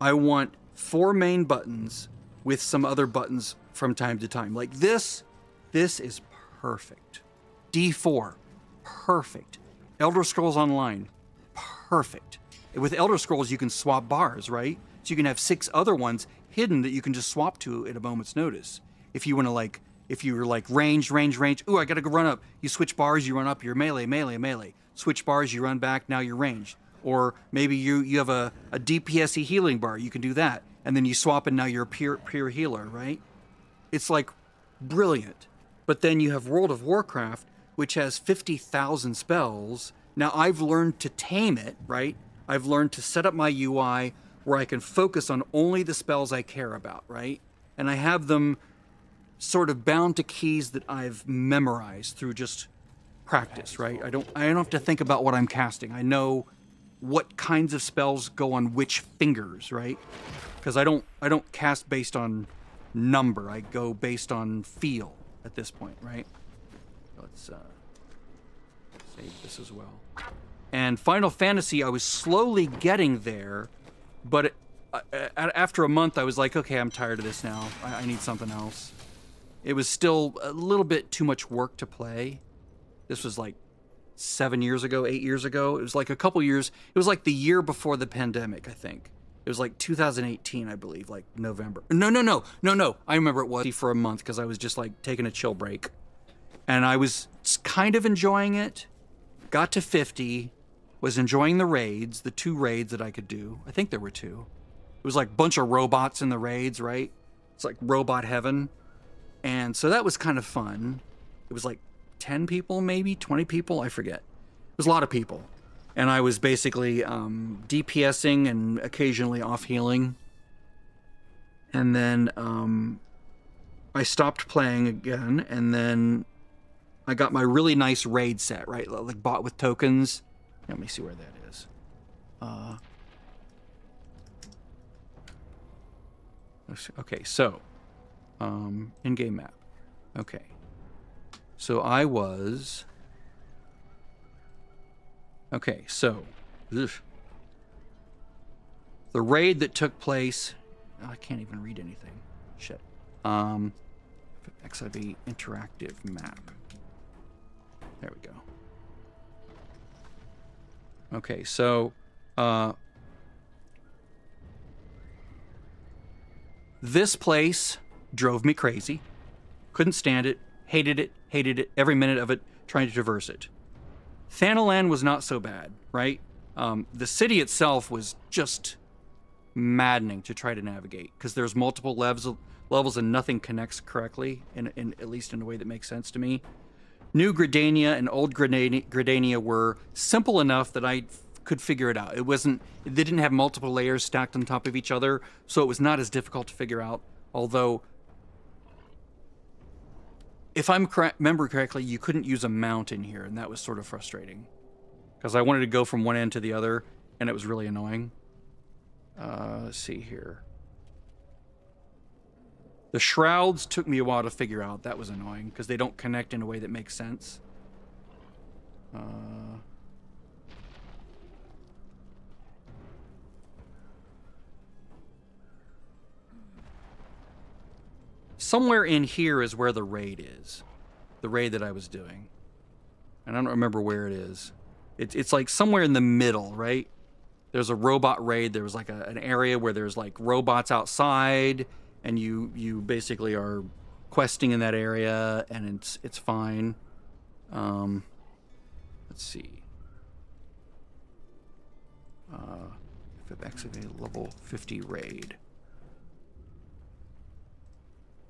I want 4 main buttons with some other buttons from time to time. Like this is perfect. D4, perfect. Elder Scrolls Online, perfect. With Elder Scrolls, you can swap bars, right? So you can have 6 other ones hidden that you can just swap to at a moment's notice. If you want to like, if you're like range, ooh, I gotta go run up. You switch bars, you run up, you're melee. Switch bars, you run back, now you're ranged. Or maybe you have a DPSE healing bar, you can do that. And then you swap and now you're a pure healer, right? It's like brilliant. But then you have World of Warcraft, which has 50,000 spells. Now I've learned to tame it, right? I've learned to set up my UI where I can focus on only the spells I care about, right? And I have them sort of bound to keys that I've memorized through just practice, right? I don't have to think about what I'm casting. I know what kinds of spells go on which fingers, right? Because I don't cast based on number. I go based on feel at this point, right? Let's save this as well. And Final Fantasy, I was slowly getting there, but after a month, I was like, okay, I'm tired of this now. I need something else. It was still a little bit too much work to play. This was like 7 years ago, 8 years ago. It was like a couple years. It was like the year before the pandemic, I think. It was like 2018, I believe, like November. No. I remember it was for a month because I was just like taking a chill break. And I was kind of enjoying it. Got to 50, was enjoying the raids, the 2 raids that I could do. I think there were 2. It was like a bunch of robots in the raids, right? It's like robot heaven. And so that was kind of fun. It was like 10 people, maybe 20 people, I forget. It was a lot of people. And I was basically DPSing and occasionally off healing. And then I stopped playing again, and then I got my really nice raid set, right? Like bought with tokens. Let me see where that is. Okay, so in-game map. Okay. So I was... Okay, so... Ugh. The raid that took place... Oh, I can't even read anything. Shit. XIV interactive map. There we go. Okay, so... this place drove me crazy. Couldn't stand it. Hated it. Every minute of it. Trying to traverse it. Thanalan was not so bad, right? The city itself was just maddening to try to navigate because there's multiple levels and nothing connects correctly, in at least in a way that makes sense to me. New Gridania and old Gridania were simple enough that I could figure it out. They didn't have multiple layers stacked on top of each other, so it was not as difficult to figure out. Although if I'm remember correctly, you couldn't use a mount in here, and that was sort of frustrating. Because I wanted to go from one end to the other, and it was really annoying. Let's see here. The shrouds took me a while to figure out. That was annoying, because they don't connect in a way that makes sense. Somewhere in here is where the raid is. The raid that I was doing. And I don't remember where it is. It's like somewhere in the middle, right? There's a robot raid. There was like an area where there's like robots outside, and you basically are questing in that area, and it's fine. Let's see. If it activated level 50 raid.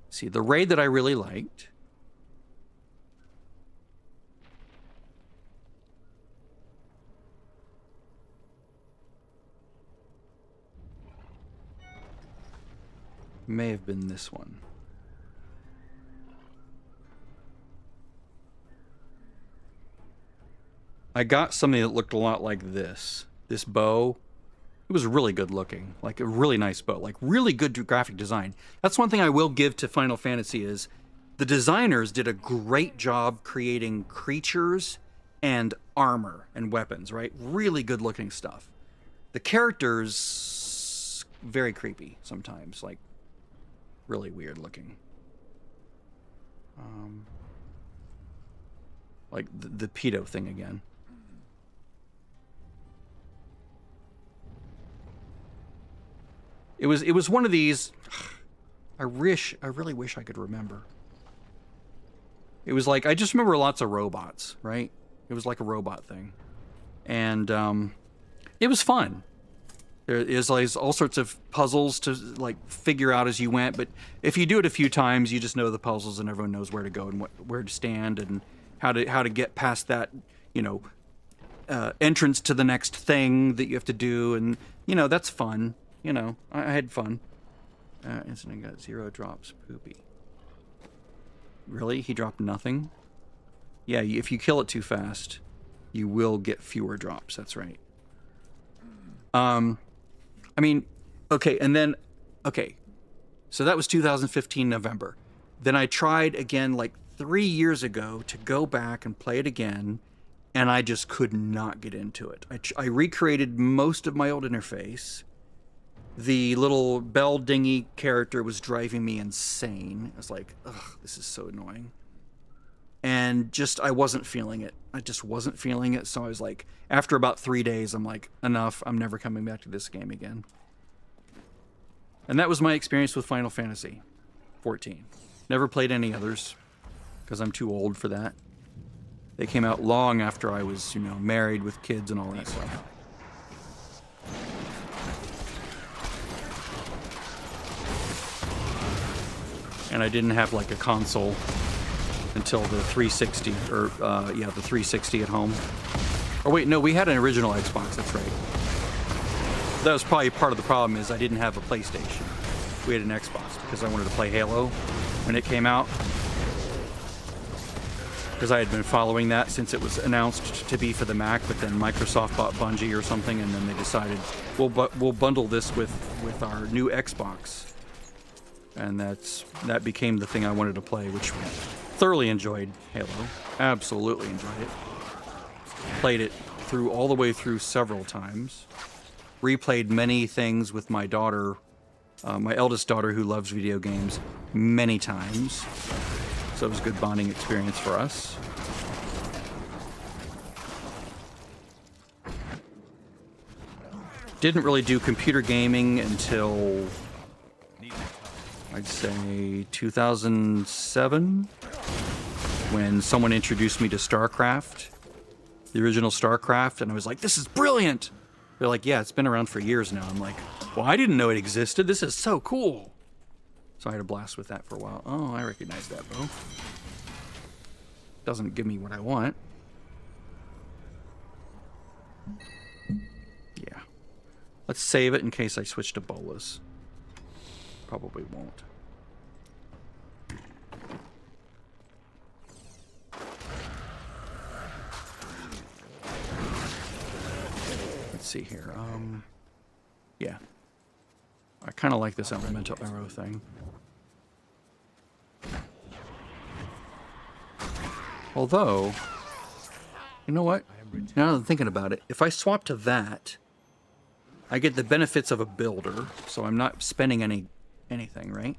See, the raid that I really liked. May have been this one. I got something that looked a lot like this. This bow. It was really good looking. Like a really nice bow. Like really good graphic design. That's one thing I will give to Final Fantasy is the designers did a great job creating creatures and armor and weapons, right? Really good looking stuff. The characters, very creepy sometimes. Like really weird looking. Like the pedo thing again. It was one of these. I really wish I could remember. It was like, I just remember lots of robots, right? It was like a robot thing. And it was fun. There is like all sorts of puzzles to like figure out as you went, but if you do it a few times, you just know the puzzles and everyone knows where to go and where to stand and how to get past that, you know, entrance to the next thing that you have to do, and you know that's fun. You know, I had fun. Incident got 0 drops. Poopy. Really? He dropped nothing? Yeah, if you kill it too fast, you will get fewer drops. That's right. I mean, okay, and then, okay. So that was 2015 November. Then I tried again like 3 years ago to go back and play it again, and I just could not get into it. I recreated most of my old interface. The little bell dinghy character was driving me insane. I was like, ugh, this is so annoying. And just, I wasn't feeling it. I just wasn't feeling it. So I was like, after about 3 days, I'm like, enough. I'm never coming back to this game again. And that was my experience with Final Fantasy 14. Never played any others, because I'm too old for that. They came out long after I was, you know, married with kids and all that stuff. And I didn't have like a console until the 360, or yeah, the 360 at home. Or wait, no, we had an original Xbox, that's right. That was probably part of the problem, is I didn't have a PlayStation. We had an Xbox because I wanted to play Halo when it came out. Because I had been following that since it was announced to be for the Mac, but then Microsoft bought Bungie or something, and then they decided, we'll bundle this with our new Xbox. And that became the thing I wanted to play, which thoroughly enjoyed Halo. Absolutely enjoyed it. Played it through all the way through several times. Replayed many things with my daughter, my eldest daughter who loves video games, many times. So it was a good bonding experience for us. Didn't really do computer gaming until, I'd say, 2007, when someone introduced me to StarCraft, the original StarCraft, and I was like, this is brilliant! They're like, yeah, it's been around for years now. I'm like, well, I didn't know it existed. This is so cool. So I had a blast with that for a while. Oh, I recognize that bow. Doesn't give me what I want. Yeah. Let's save it in case I switch to bolas. Probably won't. let's see here. Yeah. I kind of like this elemental arrow thing. Although, you know what? Now that I'm thinking about it, if I swap to that, I get the benefits of a builder, so I'm not spending anything, right?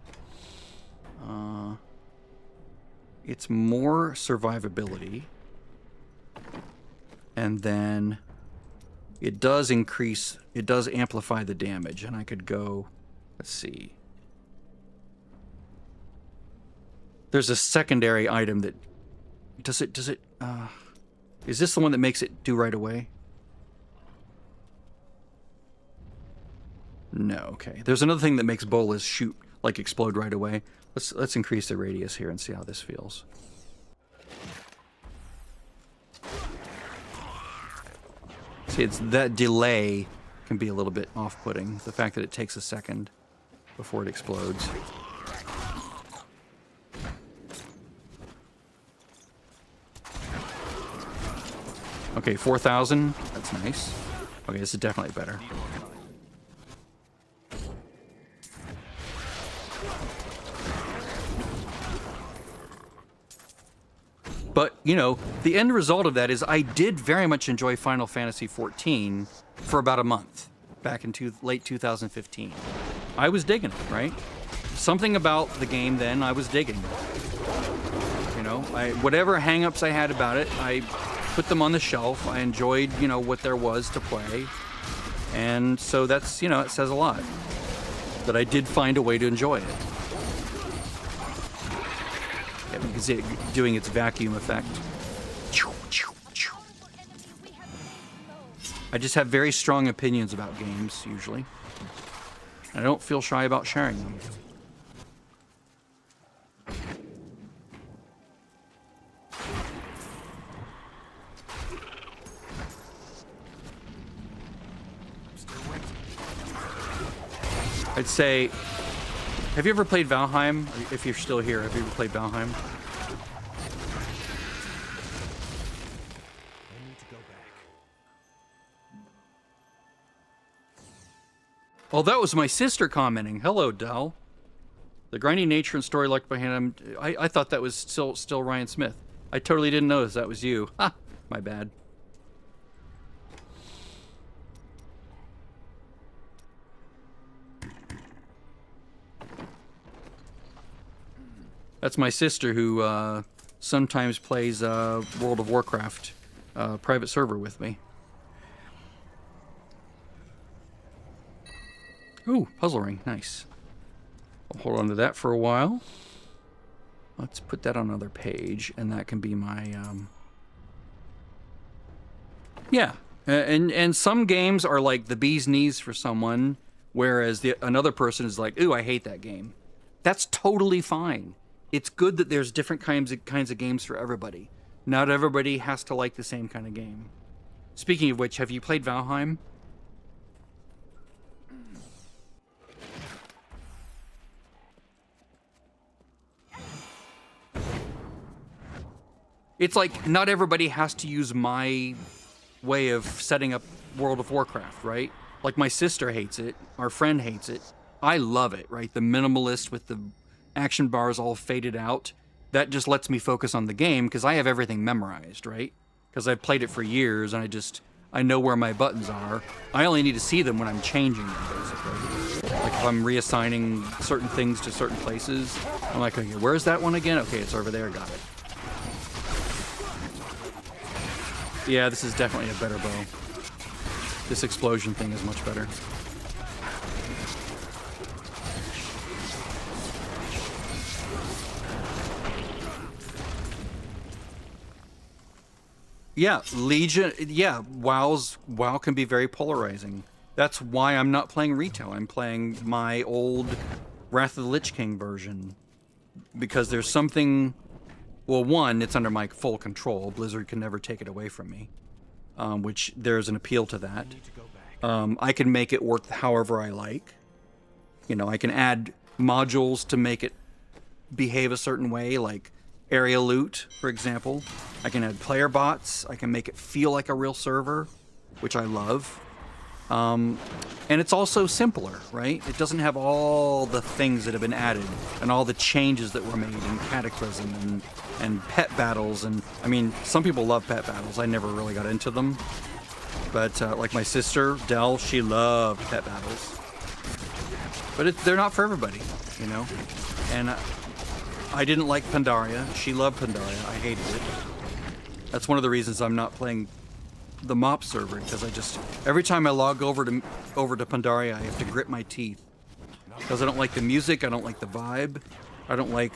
It's more survivability. And then it does amplify the damage, and I could go, let's see. There's a secondary item that, is this the one that makes it do right away? No, okay. There's another thing that makes bolas explode right away. Let's increase the radius here and see how this feels. See, it's that delay can be a little bit off-putting. The fact that it takes a second before it explodes. Okay, 4,000. That's nice. Okay, this is definitely better. But, you know, the end result of that is I did very much enjoy Final Fantasy XIV for about a month back in late 2015. I was digging it, right? Something about the game then I was digging. You know, whatever hang-ups I had about it, I put them on the shelf. I enjoyed, you know, what there was to play. And so that's, you know, it says a lot. That I did find a way to enjoy it. Yeah, because doing its vacuum effect. I just have very strong opinions about games, usually. I don't feel shy about sharing them. I'd say, have you ever played Valheim? If you're still here, have you ever played Valheim? I need to go back. Oh, that was my sister commenting. Hello, Dell. The grinding nature and story locked behind him. I thought that was still Ryan Smith. I totally didn't notice that was you. Ha! My bad. That's my sister who sometimes plays World of Warcraft private server with me. Ooh, puzzle ring. Nice. I'll hold on to that for a while. Let's put that on another page, and that can be my... Yeah, and some games are like the bee's knees for someone, whereas another person is like, ooh, I hate that game. That's totally fine. It's good that there's different kinds of games for everybody. Not everybody has to like the same kind of game. Speaking of which, have you played Valheim? It's like, not everybody has to use my way of setting up World of Warcraft, right? Like, my sister hates it, our friend hates it. I love it, right? The minimalist with the action bars all faded out. That just lets me focus on the game because I have everything memorized, right? Because I've played it for years and I know where my buttons are. I only need to see them when I'm changing them, basically. Like if I'm reassigning certain things to certain places, I'm like, okay, where's that one again? Okay, it's over there, got it. Yeah, this is definitely a better bow. This explosion thing is much better. Yeah, Legion, yeah, WoW can be very polarizing. That's why I'm not playing retail. I'm playing my old Wrath of the Lich King version. Because there's something, well, one, it's under my full control. Blizzard can never take it away from me. Which there's an appeal to that. I can make it work however I like. You know, I can add modules to make it behave a certain way, like area loot, for example. I can add player bots. I can make it feel like a real server, which I love. And it's also simpler, right? It doesn't have all the things that have been added and all the changes that were made in Cataclysm and pet battles. And I mean, some people love pet battles. I never really got into them. But like my sister, Dell, she loved pet battles. But they're not for everybody, you know? And I didn't like Pandaria. She loved Pandaria. I hated it. That's one of the reasons I'm not playing the mop server, because every time I log over to Pandaria, I have to grit my teeth because I don't like the music, I don't like the vibe, I don't like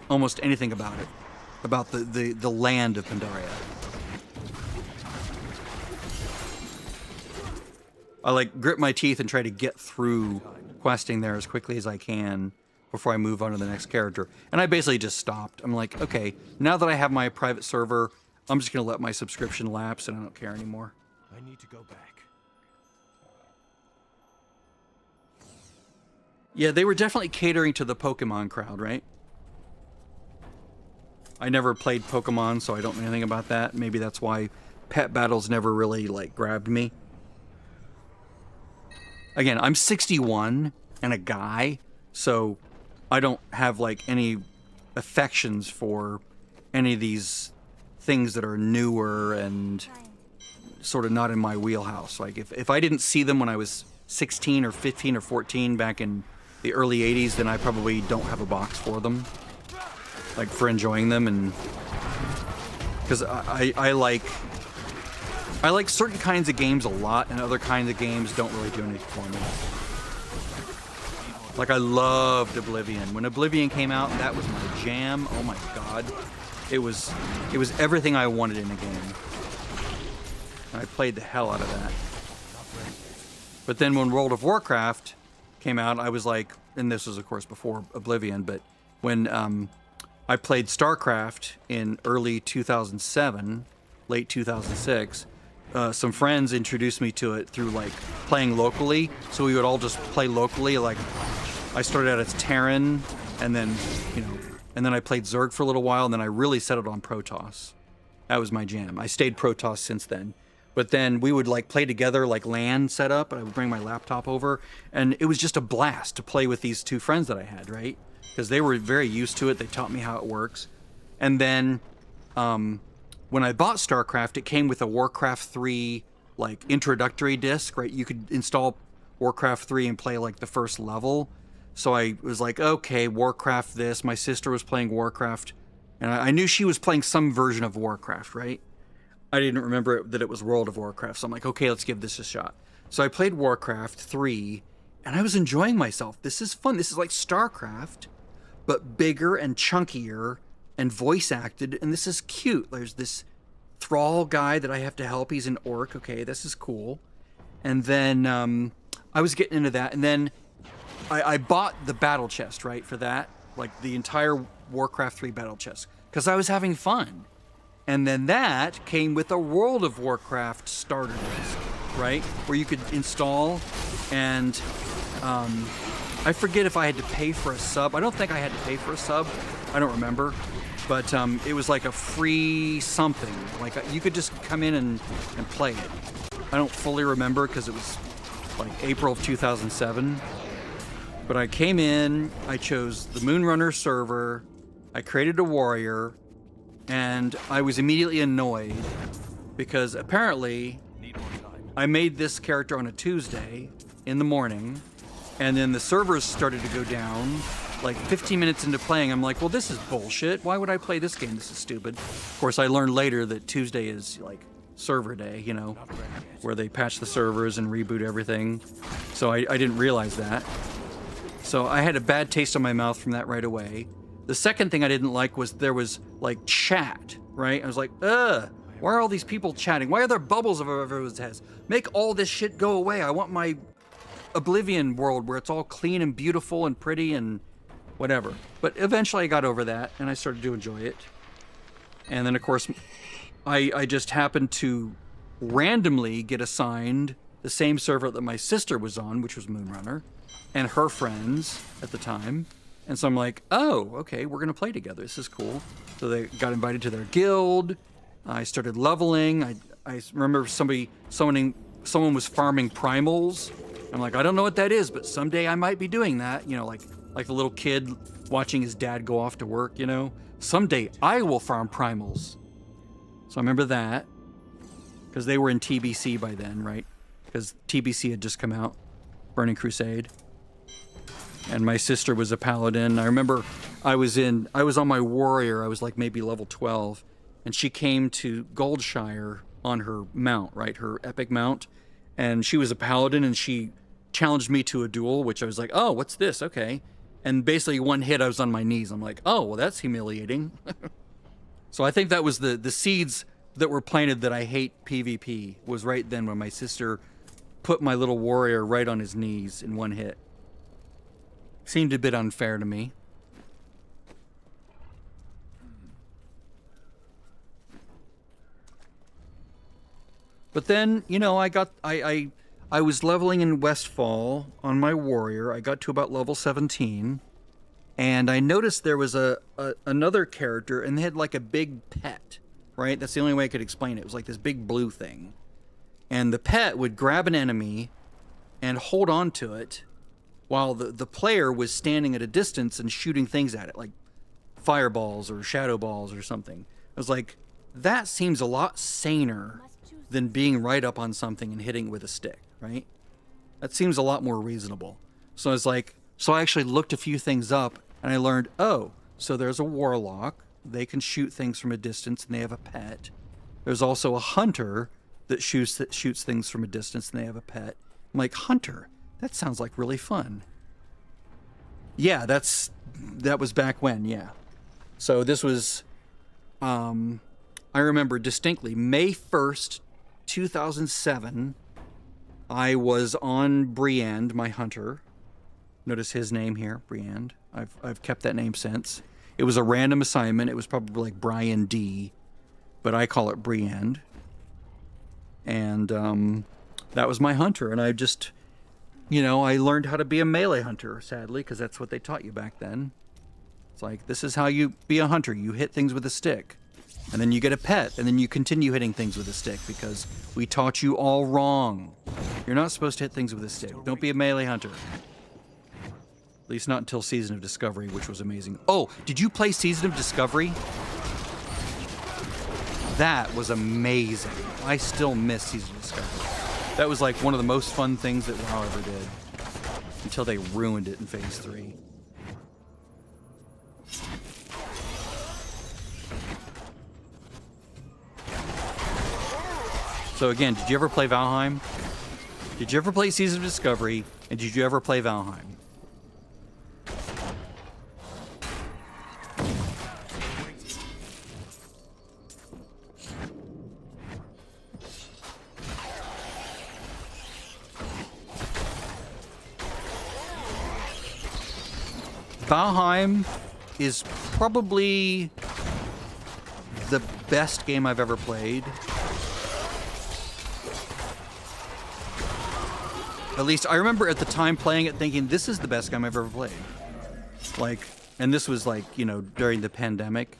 almost anything about it, about the land of Pandaria. I like grit my teeth and try to get through questing there as quickly as I can before I move on to the next character. And I basically just stopped. I'm like, okay, now that I have my private server, I'm just going to let my subscription lapse and I don't care anymore. I need to go back. Yeah, they were definitely catering to the Pokemon crowd, right? I never played Pokemon, so I don't know anything about that. Maybe that's why pet battles never really, like, grabbed me. Again, I'm 61 and a guy, so I don't have, like, any affections for any of these things that are newer and sort of not in my wheelhouse. Like if I didn't see them when I was 16 or 15 or 14 back in the early 80s, then I probably don't have a box for them, like for enjoying them. And because I like certain kinds of games a lot and other kinds of games don't really do anything for me. Like I loved Oblivion. When Oblivion came out, that was my jam. Oh my God. It was everything I wanted in a game. I played the hell out of that. But then when World of Warcraft came out, I was like, and this was of course before Oblivion, but when I played StarCraft in early 2007, late 2006, some friends introduced me to it through like playing locally. So we would all just play locally. Like I started out as Terran, and then, you know, and then I played Zerg for a little while, and then I really settled on Protoss. That was my jam. I stayed Protoss since then. But then we would like play together, like LAN set up, and I would bring my laptop over, and it was just a blast to play with these two friends that I had, right? Because they were very used to it. They taught me how it works. And then when I bought StarCraft, it came with a Warcraft 3 like introductory disc, right? You could install Warcraft 3 and play like the first level. So I was like, okay, Warcraft this. My sister was playing Warcraft, and I knew she was playing some version of Warcraft, right? I didn't remember that it was World of Warcraft, so I'm like, okay, let's give this a shot. So I played Warcraft 3, and I was enjoying myself. This is fun. This is like StarCraft, but bigger and chunkier and voice acted, and this is cute. There's this Thrall guy that I have to help. He's an orc. Okay, this is cool. And then I was getting into that, and then I bought the battle chest, right, for that, like the entire Warcraft 3 battle chest, because I was having fun. And then that came with a World of Warcraft starter disc, right, where you could install, and I forget if I had to pay for a sub. I don't think I had to pay for a sub. I don't remember. But it was like a free something. Like you could just come in and play it. I don't fully remember because it was like April of 2007. But I came in, I chose the Moonrunner server, I created a warrior, and I was immediately annoyed because apparently I made this character on a Tuesday in the morning, and then the servers started to go down. Like 15 minutes into playing, I'm like, well, this is bullshit. Why would I play this game? This is stupid. Of course, I learned later that Tuesday is like server day, you know, where they patch the servers and reboot everything. So I didn't realize that. So I had a bad taste in my mouth from that right away. The second thing I didn't like was there was like chat, right? I was like, ugh, why are all these people chatting? Why are there bubbles over everyone's heads? Make all this shit go away. I want my Oblivion world where it's all clean and beautiful and pretty and whatever. But eventually I got over that and I started to enjoy it. And then of course, I just happened to randomly get assigned the same server that my sister was on, which was Moonrunner, and her friends at the time. And so I'm like, oh, okay, we're gonna play together. This is cool. So they got invited to their guild. I started leveling. I remember somebody summoning someone was farming primals. I'm like, I don't know what that is, but someday I might be doing that. You know, like the little kid watching his dad go off to work, you know? Someday I will farm primals. So I remember that. Because they were in TBC by then, right? Because TBC had just come out, Burning Crusade. And my sister was a paladin. I remember I was on my warrior. I was like maybe level 12. And she came to Goldshire on her mount, right? Her epic mount. And she was a paladin, and she challenged me to a duel, which I was like, oh, what's this? Okay. And basically one hit, I was on my knees. I'm like, oh, well, that's humiliating. So I think that was the seeds that were planted that I hate PvP was right then when my sister put my little warrior right on his knees in one hit. Seemed a bit unfair to me. But then, you know, I was leveling in Westfall on my warrior. I got to about level 17, and I noticed there was another character, and they had like a big pet, right? That's the only way I could explain it. It was like this big blue thing. And the pet would grab an enemy and hold on to it while the player was standing at a distance and shooting things at it, like fireballs or shadow balls or something. I was like, that seems a lot saner than being right up on something and hitting it with a stick, right? That seems a lot more reasonable. So I was like, so I actually looked a few things up, and I learned, oh, so there's a warlock. They can shoot things from a distance, and they have a pet. There's also a hunter that shoots things from a distance, and they have a pet. I'm like, hunter? That sounds like really fun. Yeah, that was back when, yeah. So this was, I remember distinctly, May 1st, 2007, I was on Briand, my hunter. Notice his name here, Briand. I've kept that name since. It was a random assignment. It was probably like Brian D, but I call it Briand. And that was my hunter, and I just, you know, I learned how to be a melee hunter, sadly, because that's what they taught you back then. It's like, this is how you be a hunter. You hit things with a stick. And then you get a pet, and then you continue hitting things with a stick because we taught you all wrong. You're not supposed to hit things with a stick. Don't be a melee hunter. At least not until Season of Discovery, which was amazing. Oh, did you play Season of Discovery? That was amazing. I still miss Season of Discovery. That was like one of the most fun things that WoW ever did. Until they ruined it in Phase 3. So again, did you ever play Valheim? Did you ever play Season of Discovery? And did you ever play Valheim? Valheim is probably the best game I've ever played. At least I remember at the time playing it thinking, this is the best game I've ever played. Like, and this was like, you know, during the pandemic.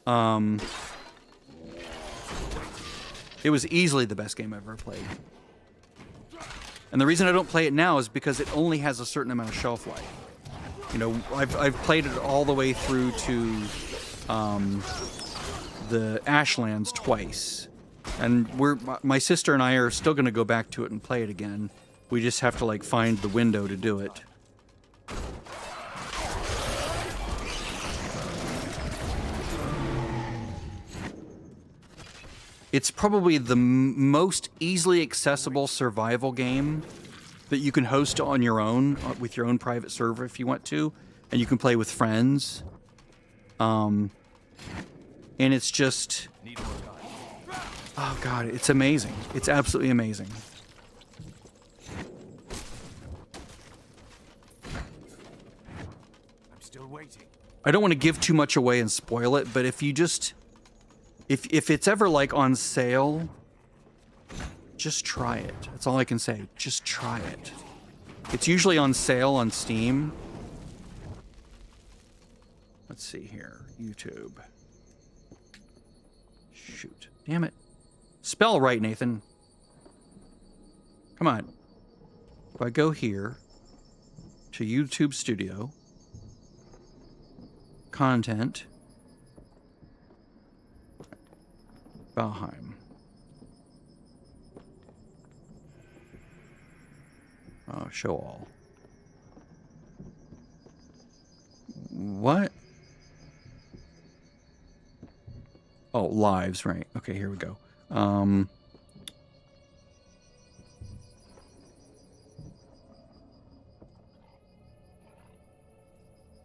It was easily the best game I've ever played. And the reason I don't play it now is because it only has a certain amount of shelf life. You know, I've played it all the way through to the Ashlands twice. And my sister and I are still going to go back to it and play it again. We just have to, like, find the window to do it. It's probably the most easily accessible survival game that you can host on your own, with your own private server if you want to, and you can play with friends. And it's just... oh, God, it's amazing. It's absolutely amazing. I don't want to give too much away and spoil it, but if you just... If it's ever, like, on sale, just try it. That's all I can say. Just try it. It's usually on sale on Steam. Let's see here. YouTube. Shoot. Damn it. Spell right, Nathan. Come on. If I go here to YouTube Studio, content, Valheim. Show all. What? Oh, lives, right. Okay, here we go.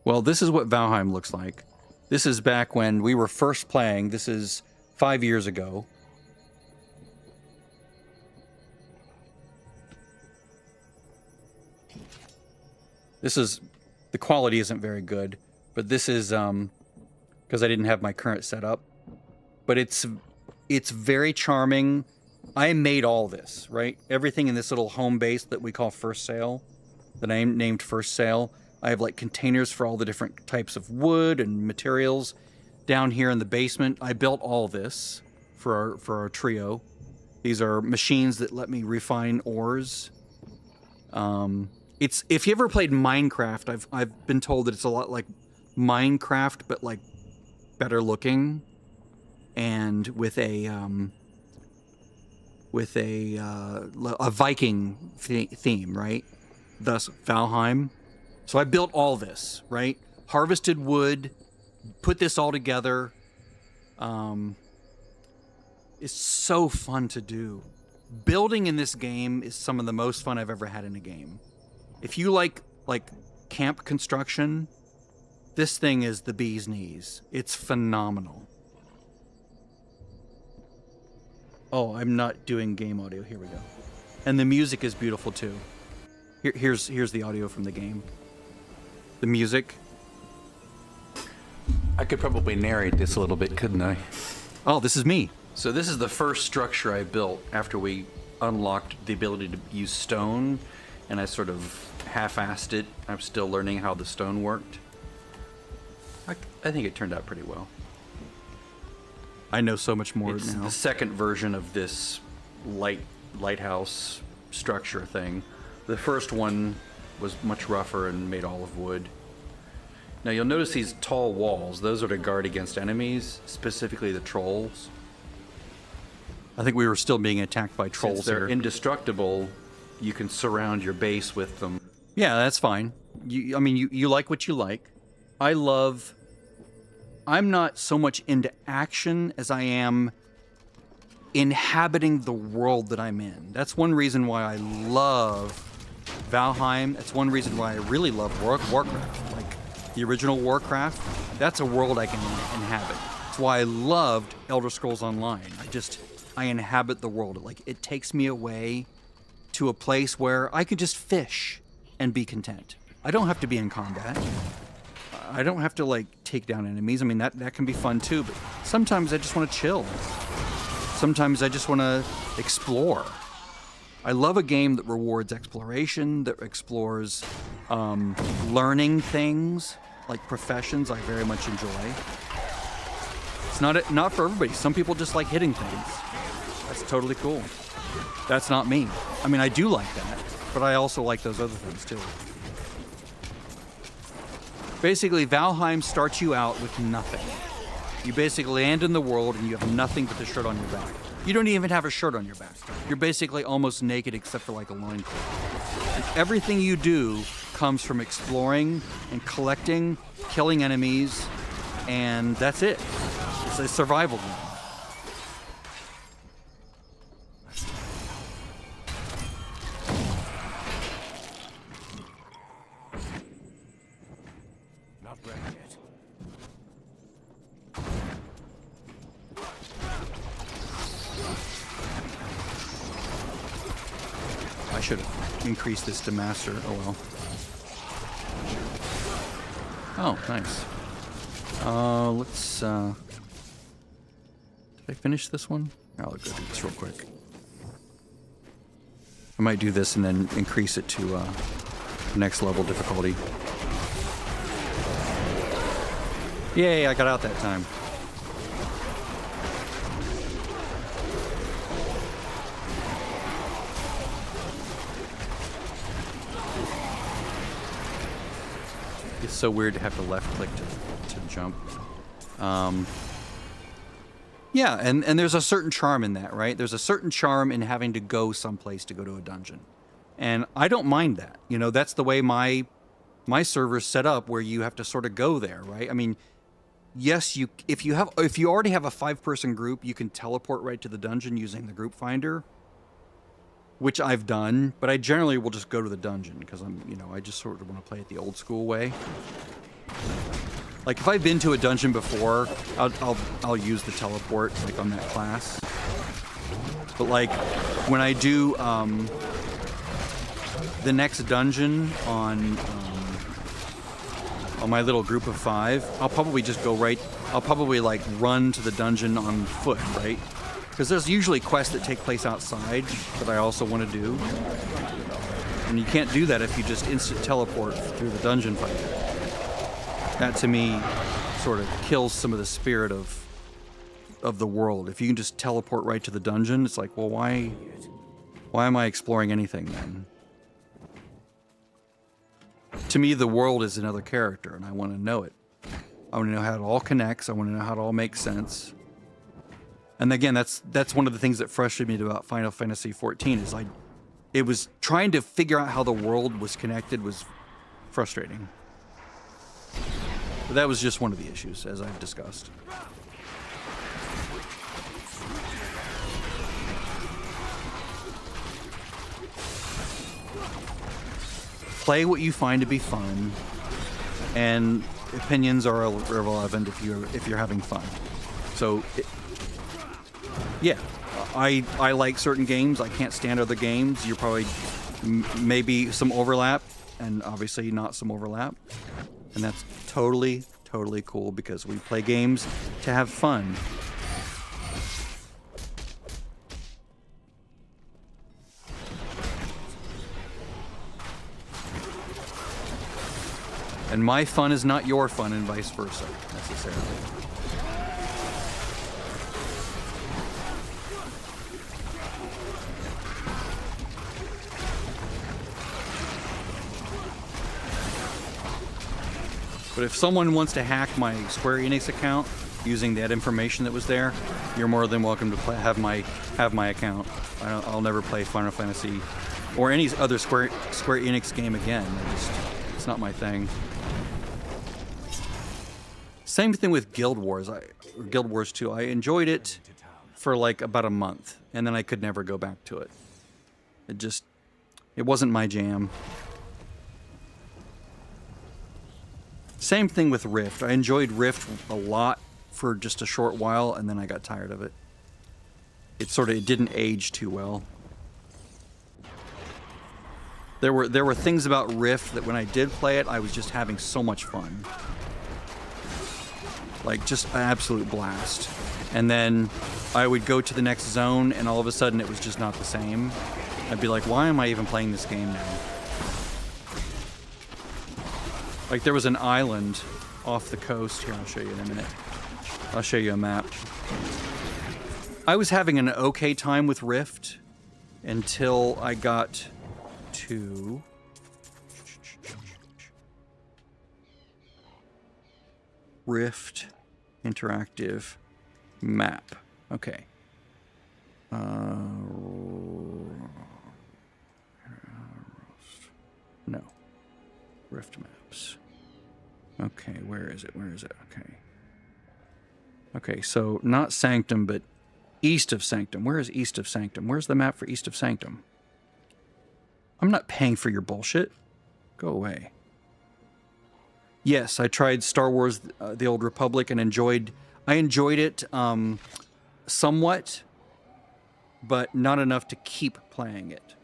Well, this is what Valheim looks like. This is back when we were first playing. This is 5 years ago. This is, the quality isn't very good, but this is, because I didn't have my current setup. But it's very charming. I made all this, right? Everything in this little home base that we call First Sale, that I named First Sale. I have like containers for all the different types of wood and materials. Down here in the basement, I built all this for our trio. These are machines that let me refine ores. It's, if you ever played Minecraft, I've been told that it's a lot like Minecraft, but like better looking, and with a Viking theme, right? Thus Valheim. So I built all this, right? Harvested wood, put this all together. It's so fun to do. Building in this game is some of the most fun I've ever had in a game. If you like camp construction, this thing is the bee's knees. It's phenomenal. Oh, I'm not doing game audio. Here we go. And the music is beautiful too. Here's the audio from the game. The music. I could probably narrate this a little bit, couldn't I? Oh, this is me. So this is the first structure I built after we unlocked the ability to use stone, and I sort of half-assed it. I'm still learning how the stone worked. I think it turned out pretty well. I know so much more It's now. the second version of this lighthouse structure thing. The first one was much rougher and made all of wood. Now you'll notice these tall walls. Those are to guard against enemies, specifically the trolls. I think we were still being attacked by trolls Since they're here. indestructible, you can surround your base with them. Yeah, that's fine. I mean, you like what you like. I'm not so much into action as I am inhabiting the world that I'm in. That's one reason why I love Valheim. That's one reason why I really love Warcraft. Like the original Warcraft, that's a world I can inhabit. That's why I loved Elder Scrolls Online. I inhabit the world. Like, it takes me away to a place where I could just fish and be content. I don't have to be in combat. I don't have to like take down enemies. I mean, that can be fun too, but sometimes I just want to chill. Sometimes I just want to explore. I love a game that rewards exploration, that explores learning things, like professions I very much enjoy. It's not for everybody. Some people just like hitting things. That's totally cool. That's not me. I mean, I do like that, but I also like those other things too. Basically, Valheim starts you out with nothing. You basically land in the world and you have nothing but the shirt on your back. You don't even have a shirt on your back. You're basically almost naked except for like a loincloth. And everything you do comes from exploring and collecting, killing enemies, and that's it. It's a survival game. Not ready yet. I should have increased this to master. Oh well. Oh, nice. Let's, did I finish this one? I'll go do this real quick. I might do this and then increase it to, next level difficulty. Yay, I got out that time. It's so weird to have to left click to jump. Yeah, and there's a certain charm in that, right? There's a certain charm in having to go someplace to go to a dungeon. And I don't mind that. You know, that's the way my server's set up, where you have to sort of go there, right? I mean, yes, if you already have a 5-person group, you can teleport right to the dungeon using the group finder, which I've done, but I generally will just go to the dungeon because I just sort of want to play it the old school way. Like if I've been to a dungeon before, I'll use the teleport like on that class. But like when I do the next dungeon on my little group of 5, I'll probably just go right. I'll probably like run to the dungeon on foot, right? Because there's usually quests that take place outside that I also want to do, and you can't do that if you just instant teleport through the dungeon fight. That to me sort of kills some of the spirit of the world. If you can just teleport right to the dungeon, it's like, well, why am I exploring anything then? To me, the world is another character, and I want to know it. I want to know how it all connects. I want to know how it all makes sense. And again, that's one of the things that frustrated me about Final Fantasy XIV is it was trying to figure out how the world was connected was frustrating. But that was just one of the issues, as I've discussed. Play what you find to be fun, and opinions are irrelevant if you're having fun. So, yeah, I like certain games. I can't stand other games. You're probably maybe some overlap, and obviously not some overlap, and that's totally cool because we play games to have fun. And my fun is not your fun, and vice versa, necessarily. But if someone wants to hack my Square Enix account using that information that was there, you're more than welcome to have my account. I'll never play Final Fantasy or any other Square Enix game again. It's not my thing. Same thing with Guild Wars. Guild Wars 2. I enjoyed it for like about a month, and then I could never go back to it. It wasn't my jam. Same thing with Rift. I enjoyed Rift a lot for just a short while, and then I got tired of it. It didn't age too well. There were things about Rift that when I did play it, I was just having so much fun. Like, just an absolute blast. And then I would go to the next zone, and all of a sudden it was just not the same. I'd be like, why am I even playing this game now? Like, there was an island off the coast. Here, I'll show you in a minute. I'll show you a map. I was having an okay time with Rift until I got to... Rift interactive map. Okay. No. Rift maps. Okay, where is it? Okay. Okay, so not Sanctum, but east of Sanctum. Where is east of Sanctum? Where's the map for east of Sanctum? I'm not paying for your bullshit. Go away. Yes, I tried Star Wars: The Old Republic and I enjoyed it somewhat, but not enough to keep playing it.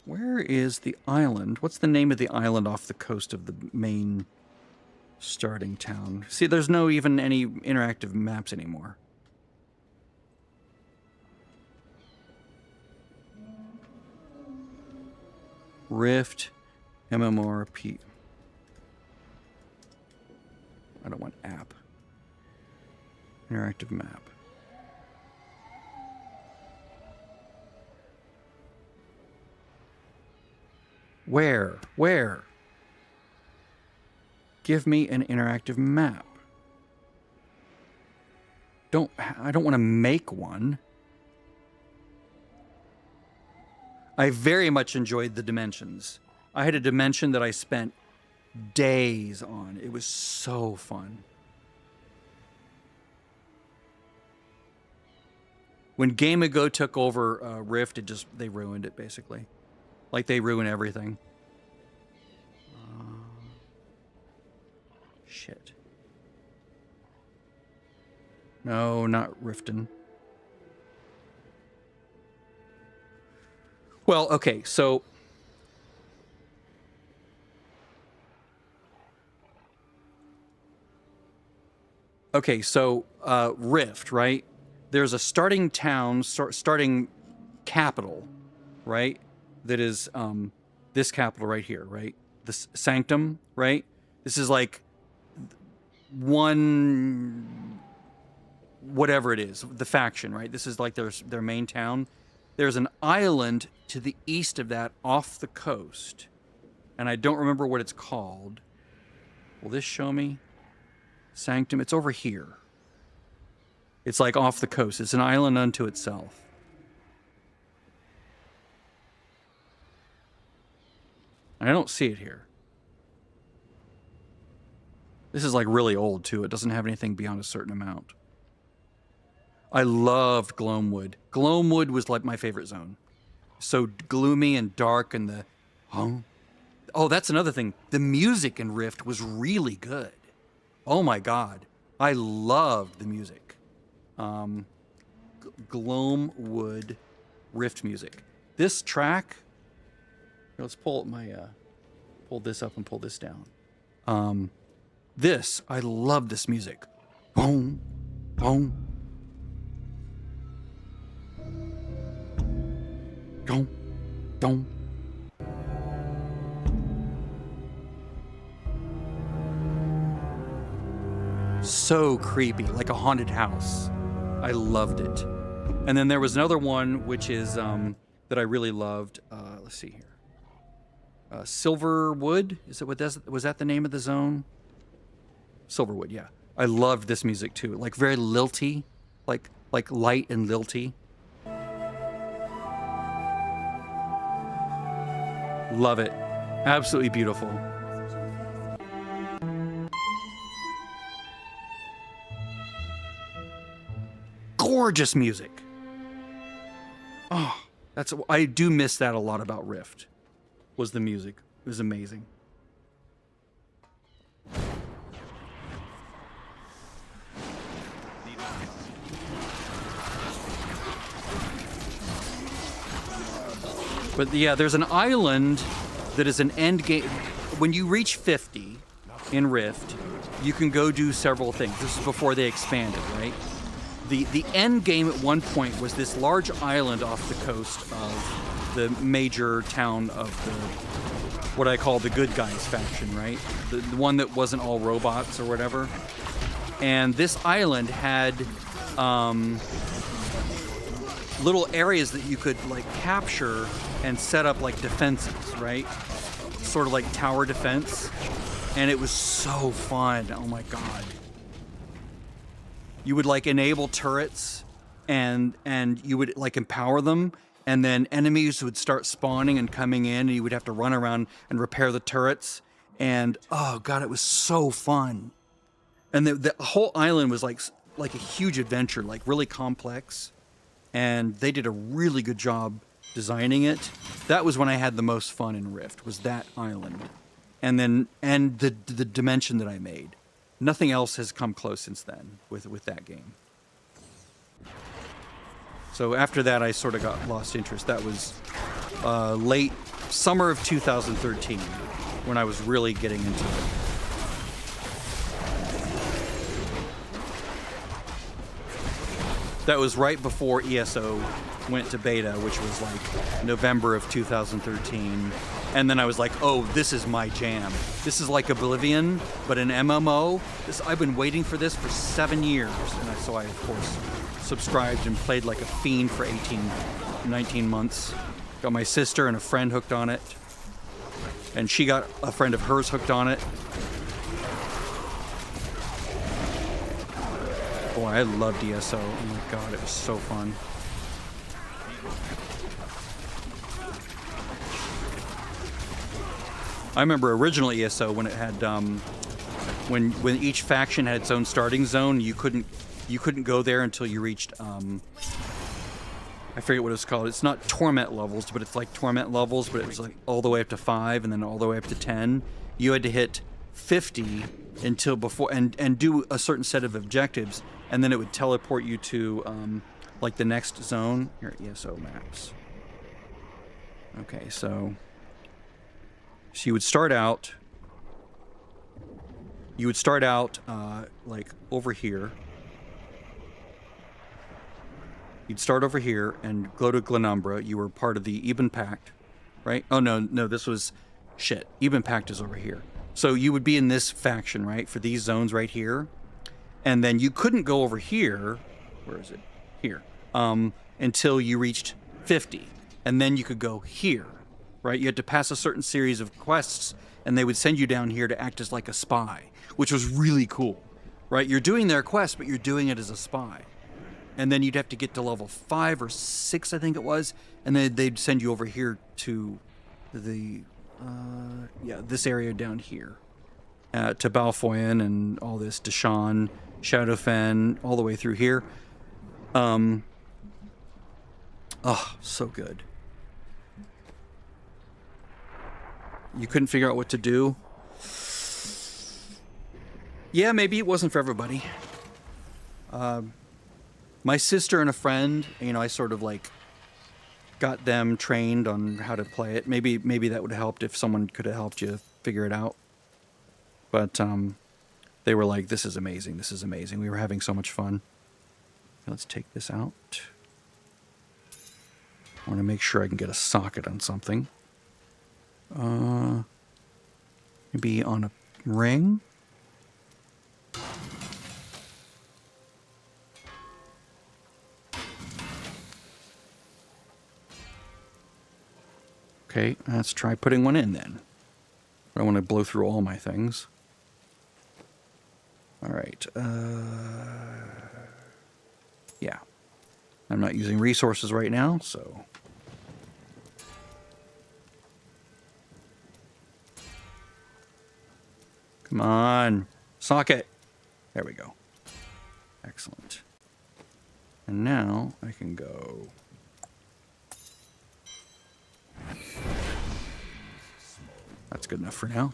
Where is the island? What's the name of the island off the coast of the main starting town? See, there's no even any interactive maps anymore. Rift, MMORP. I don't want app. Interactive map. Where? Where? Give me an interactive map. I don't want to make one. I very much enjoyed the dimensions. I had a dimension that I spent days on. It was so fun. When Game Ago took over Rift, they ruined it, basically. Like, they ruin everything. Shit. No, not Riften. Well, okay, so... Okay, so Rift, right? There's a starting town, starting capital, right? That is this capital right here, right? This Sanctum, right? This is like one, whatever it is, the faction, right? This is like their main town. There's an island to the east of that off the coast. And I don't remember what it's called. Will this show me? Sanctum, it's over here. It's like off the coast. It's an island unto itself. I don't see it here. This is like really old too. It doesn't have anything beyond a certain amount. I loved Gloamwood. Gloamwood was like my favorite zone. So gloomy and dark, and the... Oh, that's another thing. The music in Rift was really good. Oh my God. I loved the music. Gloamwood Rift music. This track... Here, let's pull this up and pull this down. I love this music. Boom, boom. Don't, don't. So creepy, like a haunted house. I loved it. And then there was another one, which is that I really loved. Let's see here. Silverwood. Is it was that the name of the zone? Silverwood, yeah. I loved this music too. Like very lilty, like light and lilty. Love it. Absolutely beautiful. Gorgeous music. Oh, I do miss that a lot about Rift. Was the music. It was amazing. But yeah, there's an island that is an end game. When you reach 50 in Rift, you can go do several things. This is before they expanded, right? The end game at one point was this large island off the coast of the major town of what I call the good guys faction, right? The one that wasn't all robots or whatever. And this island had little areas that you could like capture and set up like defenses, right? Sort of like tower defense. And it was so fun. Oh my God. You would like enable turrets and you would like empower them, and then enemies would start spawning and coming in, and you would have to run around and repair the turrets. And oh God, it was so fun. And the whole island was like a huge adventure, like really complex. And they did a really good job designing it. That was when I had the most fun in Rift, was that island. And the dimension that I made. Nothing else has come close since then with that game. So after that, I sort of got lost interest. That was late summer of 2013 when I was really getting into it. That was right before ESO went to beta, which was like November of 2013. And then I was like, oh, this is my jam. This is like Oblivion, but an MMO. I've been waiting for this for 7 years. And so I, of course, subscribed and played like a fiend for 19 months. Got my sister and a friend hooked on it. and she got a friend of hers hooked on it. Boy, I loved ESO. Oh my god, it was so fun. I remember original ESO when it had when each faction had its own starting zone. You couldn't go there until you reached I forget what it's called. It's not torment levels, but it's like torment levels, but it was like all the way up to 5 and then all the way up to 10. You had to hit 50 until before and do a certain set of objectives, and then it would teleport you to like the next zone. Here, ESO maps. Okay, so you would start out like over here. You'd start over here and go to Glenumbra. You were part of the Eben Pact, right? Oh, no, this was... Shit. Eben Pact is over here. So you would be in this faction, right? For these zones right here. And then you couldn't go over here... Where is it? Here. Until you reached 50. And then you could go here, right? You had to pass a certain series of quests, and they would send you down here to act as like a spy, which was really cool, right? You're doing their quest, but you're doing it as a spy. And then you'd have to get to level 5 or 6, I think it was, and then they'd send you over here to the, this area down here, to Balfoyen and all this, Deshawn, Shadowfen, all the way through here. Oh, so good. You couldn't figure out what to do. Yeah, maybe it wasn't for everybody. My sister and a friend, I sort of like got them trained on how to play it. Maybe that would have helped if someone could have helped you figure it out. But they were like, this is amazing. This is amazing. We were having so much fun. Let's take this out. I want to make sure I can get a socket on something. Maybe on a ring? Okay, let's try putting one in then. I don't want to blow through all my things. All right. Yeah. I'm not using resources right now, so... Come on. Socket. There we go. Excellent. And now I can go... That's good enough for now.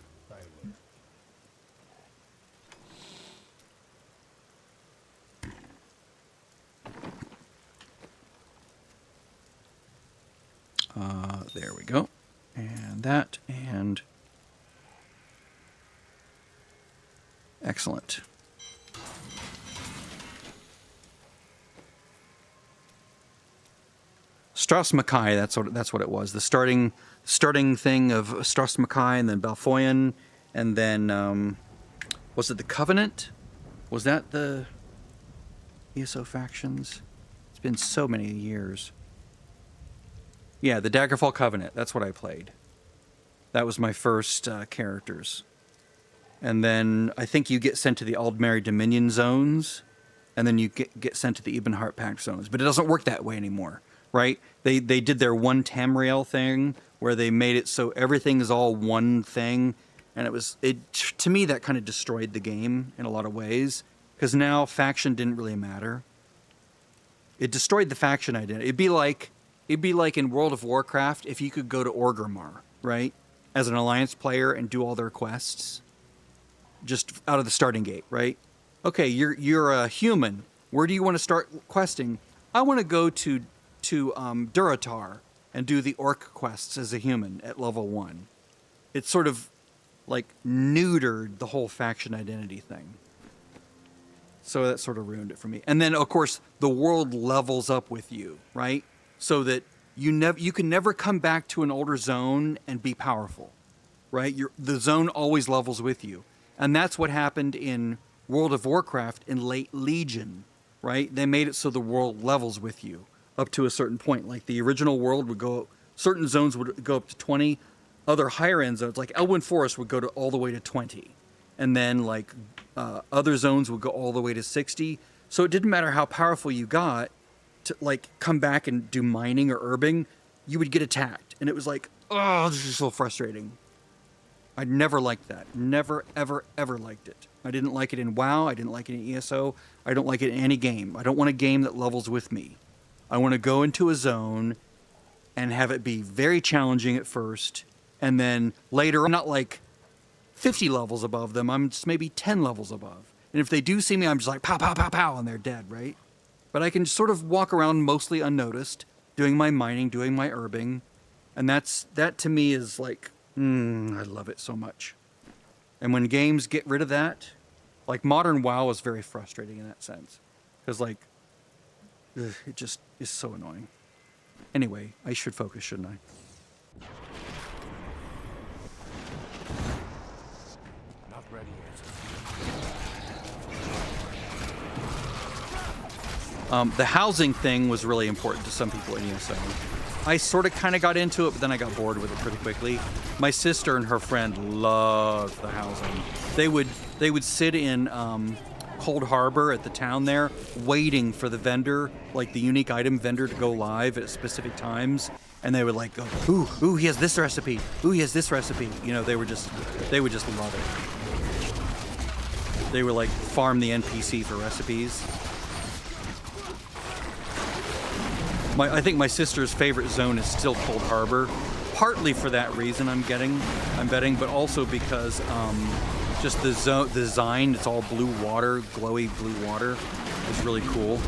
There we go. And that, and... Excellent. Strass Mackay, that's what it was. The starting thing of Strass Mackay, and then Balfoyen, and then was it the Covenant? Was that the ESO factions? It's been so many years. Yeah, the Daggerfall Covenant. That's what I played. That was my first characters. And then I think you get sent to the Aldmeri Dominion zones, and then you get sent to the Ebenheart Pact zones. But it doesn't work that way anymore, right? They did their one Tamriel thing, where they made it so everything is all one thing, and to me that kind of destroyed the game in a lot of ways, because now faction didn't really matter. It destroyed the faction identity. It'd be like in World of Warcraft if you could go to Orgrimmar, right, as an Alliance player and do all their quests. Just out of the starting gate, right? Okay, you're a human. Where do you want to start questing? I want to go to Durotar and do the orc quests as a human at level 1. It's sort of like neutered the whole faction identity thing. So that sort of ruined it for me. And then of course the world levels up with you, right? So that you can never come back to an older zone and be powerful, right? The zone always levels with you. And that's what happened in World of Warcraft in late Legion, right? They made it so the world levels with you up to a certain point. Like the original world would go, certain zones would go up to 20. other higher end zones, like Elwyn Forest would go to all the way to 20. And then like other zones would go all the way to 60. So it didn't matter how powerful you got to like come back and do mining or herbing, you would get attacked. And it was like, oh, this is so frustrating. I never liked that. Never, ever, ever liked it. I didn't like it in WoW. I didn't like it in ESO. I don't like it in any game. I don't want a game that levels with me. I want to go into a zone and have it be very challenging at first. And then later, I'm not like 50 levels above them. I'm just maybe 10 levels above. And if they do see me, I'm just like, pow, pow, pow, pow, and they're dead, right? But I can sort of walk around mostly unnoticed, doing my mining, doing my herbing. And that to me is like, I love it so much. And when games get rid of that, like modern WoW is very frustrating in that sense. Because like, it just is so annoying. Anyway, I should focus, shouldn't I? Not ready yet. The housing thing was really important to some people in ESO. I sort of kind of got into it, but then I got bored with it pretty quickly. My sister and her friend loved the housing. They would sit in Cold Harbor at the town there, waiting for the vendor, like the unique item vendor, to go live at specific times, and they would like go, ooh, he has this recipe. Ooh, he has this recipe. You know, they would just love it. They would like farm the NPC for recipes. I think my sister's favorite zone is still Cold Harbor, partly for that reason I'm betting, but also because just the design, it's all blue water, glowy blue water, is really cool.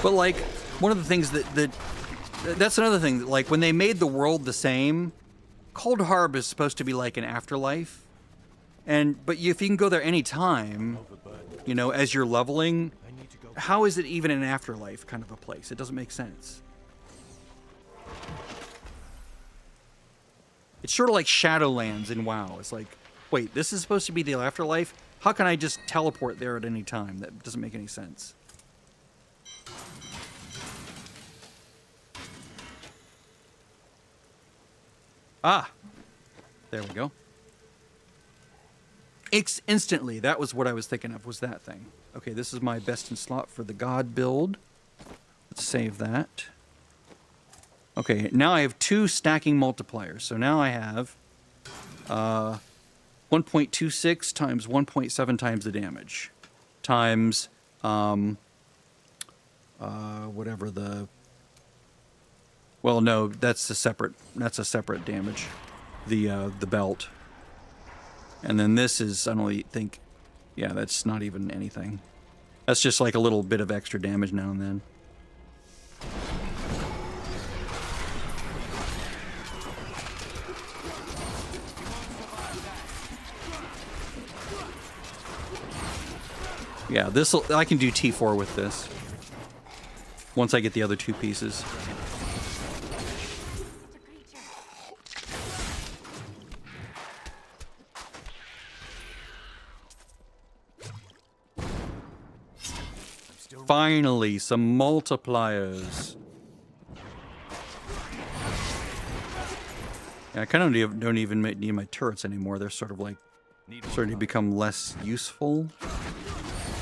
But like, one of the things that's another thing, like when they made the world the same, Cold Harbor is supposed to be like an afterlife. But if you can go there anytime, you know, as you're leveling, how is it even an afterlife kind of a place? It doesn't make sense. It's sort of like Shadowlands in WoW. It's like, wait, this is supposed to be the afterlife? How can I just teleport there at any time? That doesn't make any sense. Ah, there we go. Instantly, that was what I was thinking of, was that thing. Okay, this is my best in slot for the God build. Let's save that. Okay, now I have 2 stacking multipliers. So now I have 1.26 times 1.7 times the damage. Times whatever the... Well, no, that's a separate damage. The belt. And then this is, I don't think, yeah, that's not even anything. That's just like a little bit of extra damage now and then. Yeah, I can do T4 with this. Once I get the other 2 pieces. Finally, some multipliers. Yeah, I kind of don't even need my turrets anymore. They're sort of like starting to become less useful.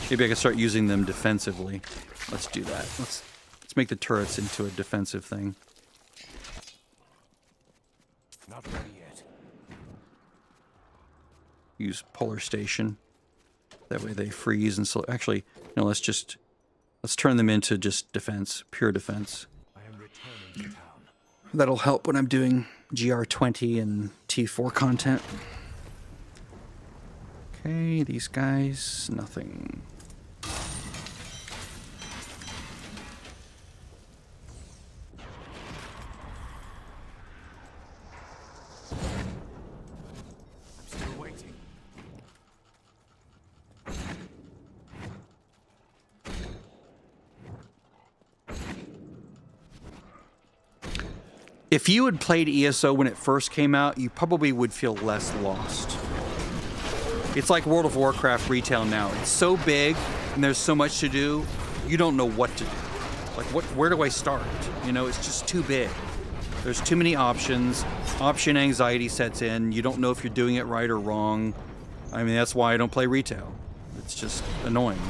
Maybe I can start using them defensively. Let's do that. Let's make the turrets into a defensive thing. Not ready yet. Use Polar Station. That way they freeze and so actually, no, let's turn them into just defense, pure defense. I am returning to town. That'll help when I'm doing GR20 and T4 content. Okay, these guys, nothing. I'm still waiting. If you had played ESO when it first came out, you probably would feel less lost. It's like World of Warcraft retail now. It's so big and there's so much to do, you don't know what to do. Like, where do I start? You know, it's just too big. There's too many options. Option anxiety sets in. You don't know if you're doing it right or wrong. I mean, that's why I don't play retail. It's just annoying.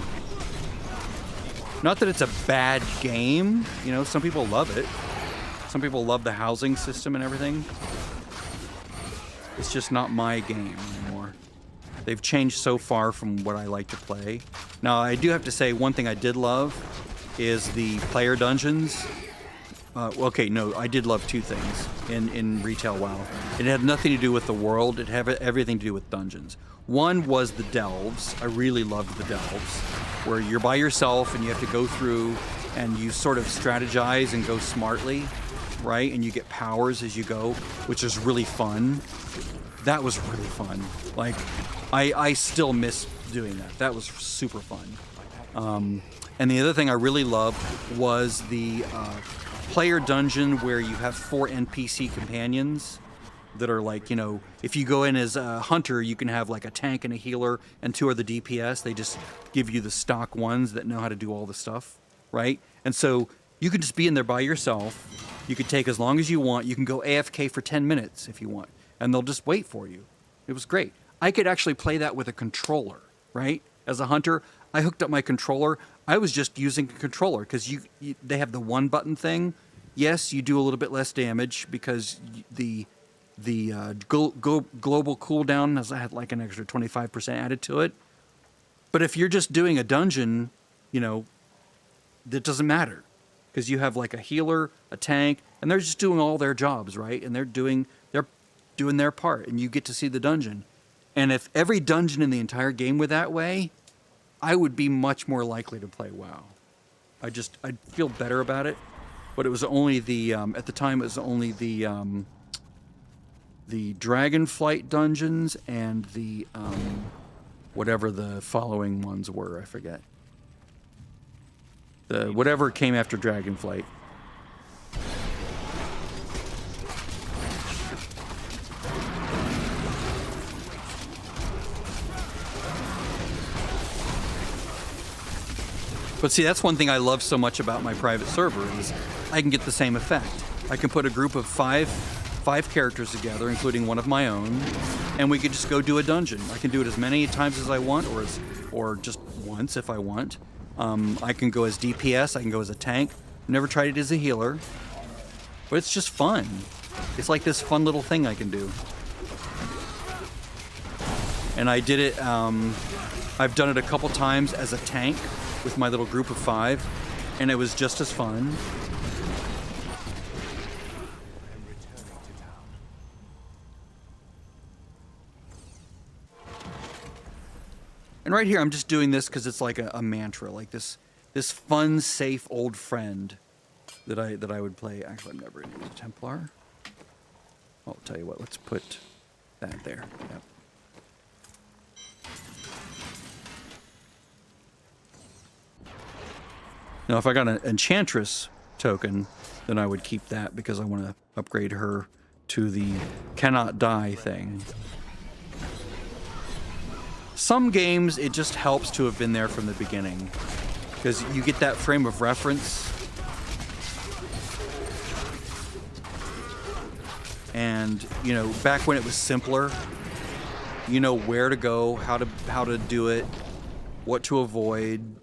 Not that it's a bad game. You know, some people love it. Some people love the housing system and everything. It's just not my game anymore. They've changed so far from what I like to play. Now, I do have to say, one thing I did love is the player dungeons. Okay, no, I did love two things in Retail WoW. It had nothing to do with the world. It had everything to do with dungeons. One was the delves. I really loved the delves, where you're by yourself and you have to go through and you sort of strategize and go smartly, right? And you get powers as you go, which is really fun. That was really fun. Like, I still miss doing that. That was super fun. And the other thing I really loved was the player dungeon where you have 4 NPC companions that are like, you know, if you go in as a hunter, you can have like a tank and a healer and 2 are the DPS. They just give you the stock ones that know how to do all the stuff, right? And so you could just be in there by yourself. You could take as long as you want. You can go AFK for 10 minutes if you want, and they'll just wait for you. It was great. I could actually play that with a controller, right? As a hunter, I hooked up my controller. I was just using a controller because they have the 1 button thing. Yes, you do a little bit less damage because the global cooldown has had like an extra 25% added to it. But if you're just doing a dungeon, you know, that doesn't matter because you have like a healer, a tank, and they're just doing all their jobs, right? And they're doing their part, and you get to see the dungeon. And if every dungeon in the entire game were that way, I would be much more likely to play WoW. I'd feel better about it. But it was only the at the time it was only the Dragonflight dungeons and the whatever the following ones were, I forget. The whatever came after Dragonflight. But see, that's one thing I love so much about my private server is I can get the same effect. I can put a group of five characters together, including one of my own, and we could just go do a dungeon. I can do it as many times as I want, or just once if I want. I can go as DPS. I can go as a tank. Never tried it as a healer, but it's just fun. It's like this fun little thing I can do. And I did it. I've done it a couple times as a tank with my little group of 5, and it was just as fun. And right here, I'm just doing this because it's like a mantra, like this fun, safe old friend that I would play. Actually, I've never used a Templar. I'll tell you what. Let's put that there. Yep. Now, if I got an Enchantress token, then I would keep that because I want to upgrade her to the cannot die thing. Some games, it just helps to have been there from the beginning because you get that frame of reference. And, you know, back when it was simpler, you know where to go, how to do it, what to avoid.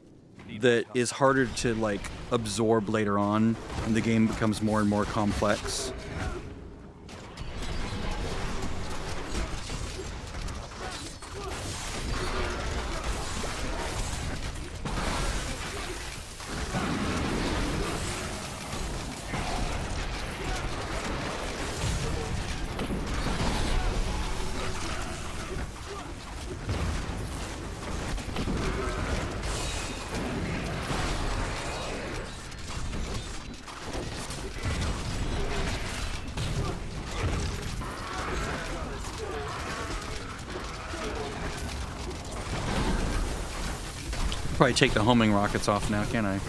That is harder to like absorb later on, and the game becomes more and more complex. Probably take the homing rockets off now, can't I?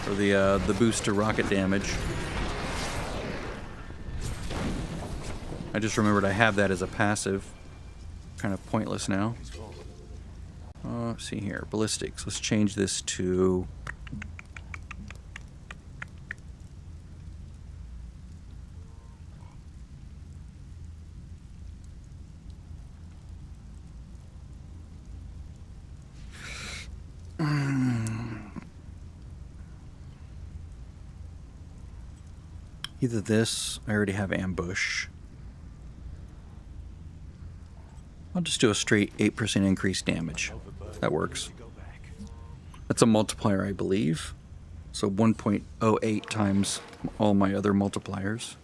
Or the boost to rocket damage. I just remembered I have that as a passive. kind of pointless now. Let's see here. Ballistics. Let's change this to... Either this, I already have ambush. I'll just do a straight 8% increased damage. That works. That's a multiplier, I believe. So 1.08 times all my other multipliers.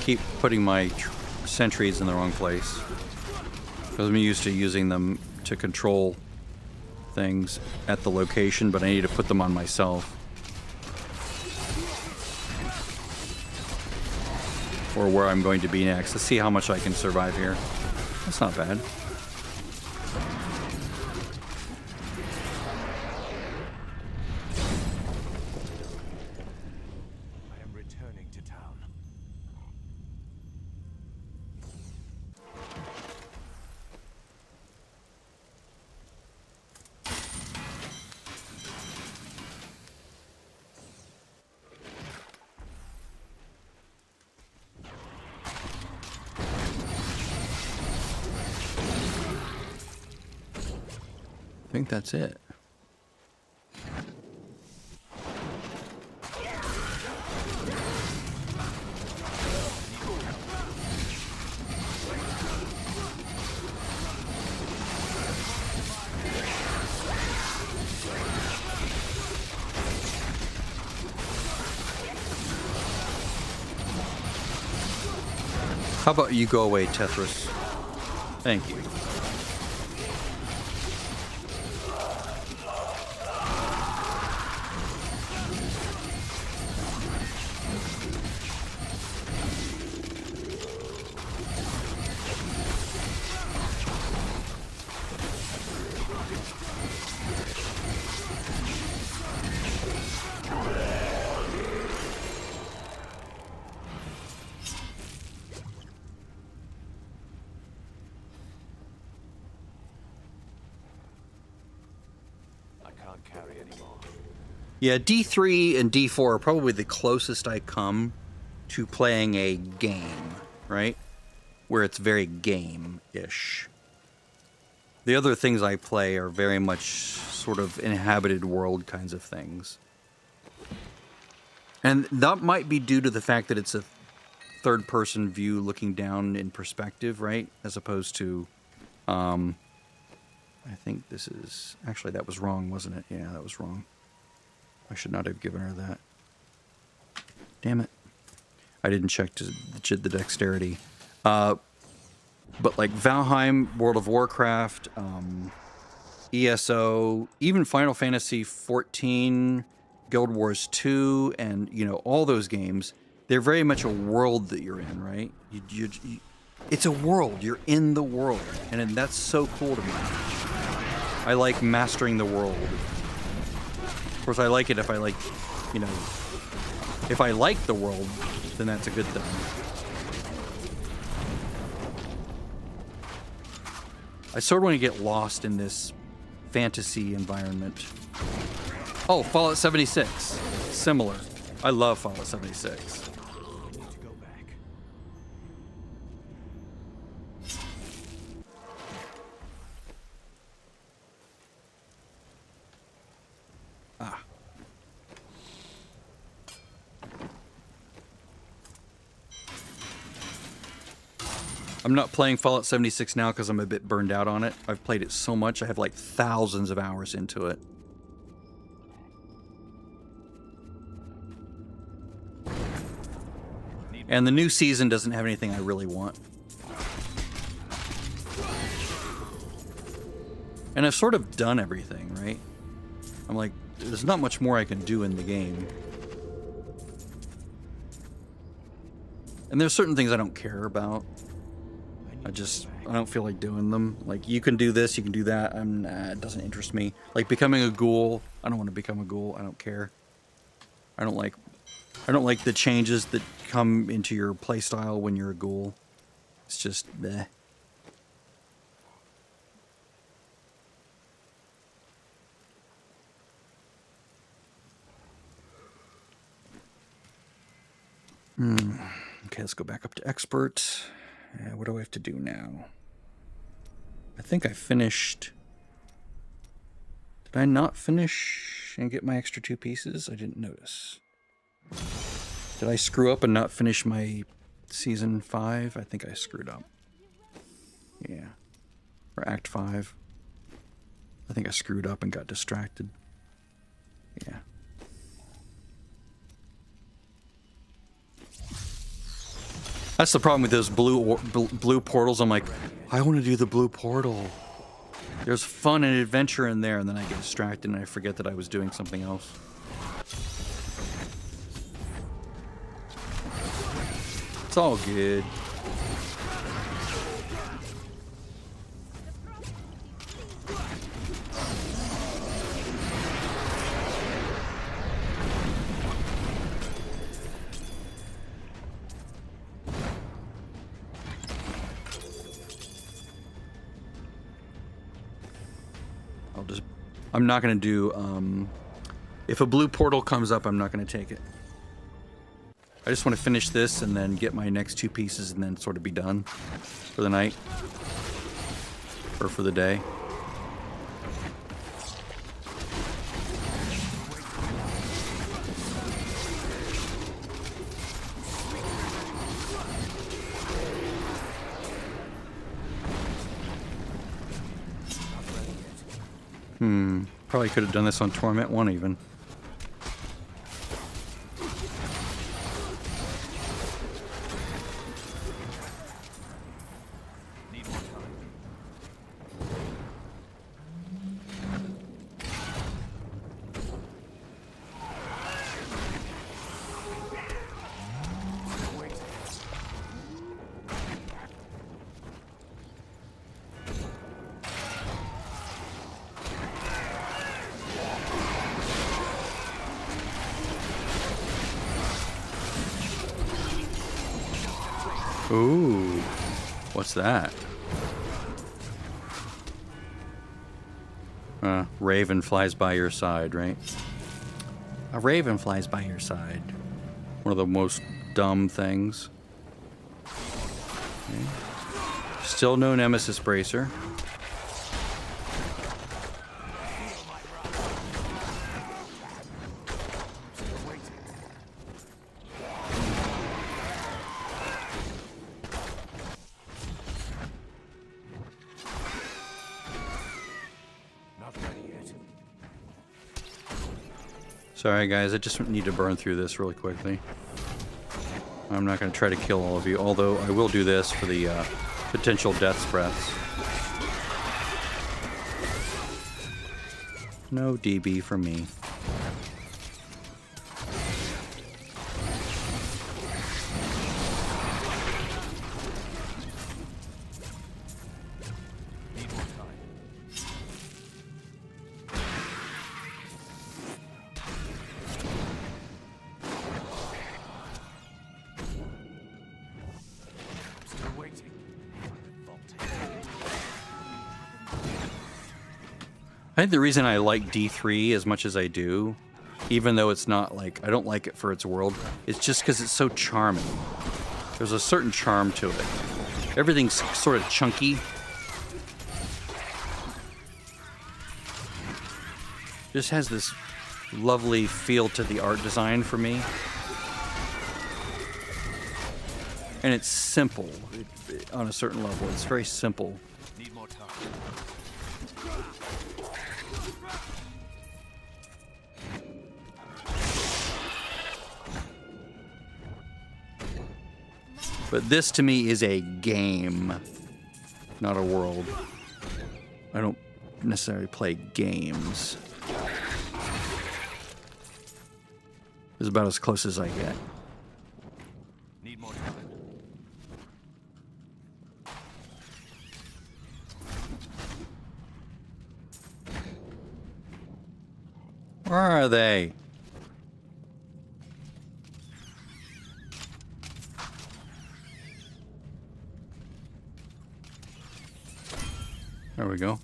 Keep putting my sentries in the wrong place because I'm used to using them to control things at the location, but I need to put them on myself or where I'm going to be next. Let's see how much I can survive here. That's not bad. I am returning to town. I think that's it. How about you go away, Tetris? Thank you. I can't carry anymore. Yeah, D3 and D4 are probably the closest I come to playing a game, right? Where it's very game-ish. The other things I play are very much sort of inhabited world kinds of things. And that might be due to the fact that it's a third-person view looking down in perspective, right? As opposed to, I think this is... Actually, that was wrong, wasn't it? Yeah, that was wrong. I should not have given her that. Damn it. I didn't check the dexterity. But like Valheim, World of Warcraft, ESO, even Final Fantasy XIV, Guild Wars 2, and, you know, all those games, they're very much a world that you're in, right? It's a world. You're in the world. And that's so cool to me. I like mastering the world. Of course, I like it if I like, you know, if I like the world, then that's a good thing. I sort of want to get lost in this fantasy environment. Oh, Fallout 76. Similar. I love Fallout 76. I need to go back. Ah. I'm not playing Fallout 76 now because I'm a bit burned out on it. I've played it so much. I have like thousands of hours into it. And the new season doesn't have anything I really want. And I've sort of done everything, right? I'm like, there's not much more I can do in the game. And there's certain things I don't care about. I don't feel like doing them. Like, you can do this, you can do that. It doesn't interest me. Like, becoming a ghoul, I don't want to become a ghoul. I don't care. I don't like the changes that come into your playstyle when you're a ghoul. It's just, bleh. Okay, let's go back up to expert. What do I have to do now? I think I finished. Did I not finish and get my extra 2 pieces? I didn't notice. Did I screw up and not finish my season 5? I think I screwed up. Yeah. Or act 5. I think I screwed up and got distracted. Yeah. That's the problem with those blue portals. I'm like, I want to do the blue portal. There's fun and adventure in there, and then I get distracted and I forget that I was doing something else. It's all good. I'm not going to do, if a blue portal comes up, I'm not going to take it. I just want to finish this and then get my next 2 pieces and then sort of be done for the night. Or for the day. Probably could have done this on Torment 1 even. Ooh, what's that? Raven flies by your side, right? A raven flies by your side. One of the most dumb things. Okay. Still no Nemesis Bracer. Sorry guys, I just need to burn through this really quickly. I'm not going to try to kill all of you, although I will do this for the potential death breaths. No DB for me. I think the reason I like D3 as much as I do, even though it's not like, I don't like it for its world, it's just because it's so charming. There's a certain charm to it. Everything's sort of chunky. Just has this lovely feel to the art design for me. And it's simple on a certain level. It's very simple. Need more time. But this to me is a game, not a world. I don't necessarily play games. It's about as close as I get. Need more time. Where are they? There we go. All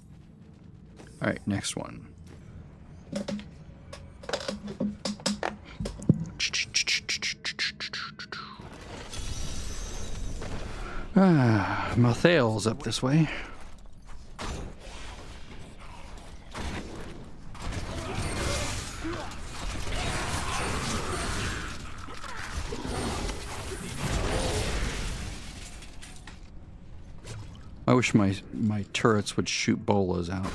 right, next one. Mathael's up this way. I wish my turrets would shoot bolas out.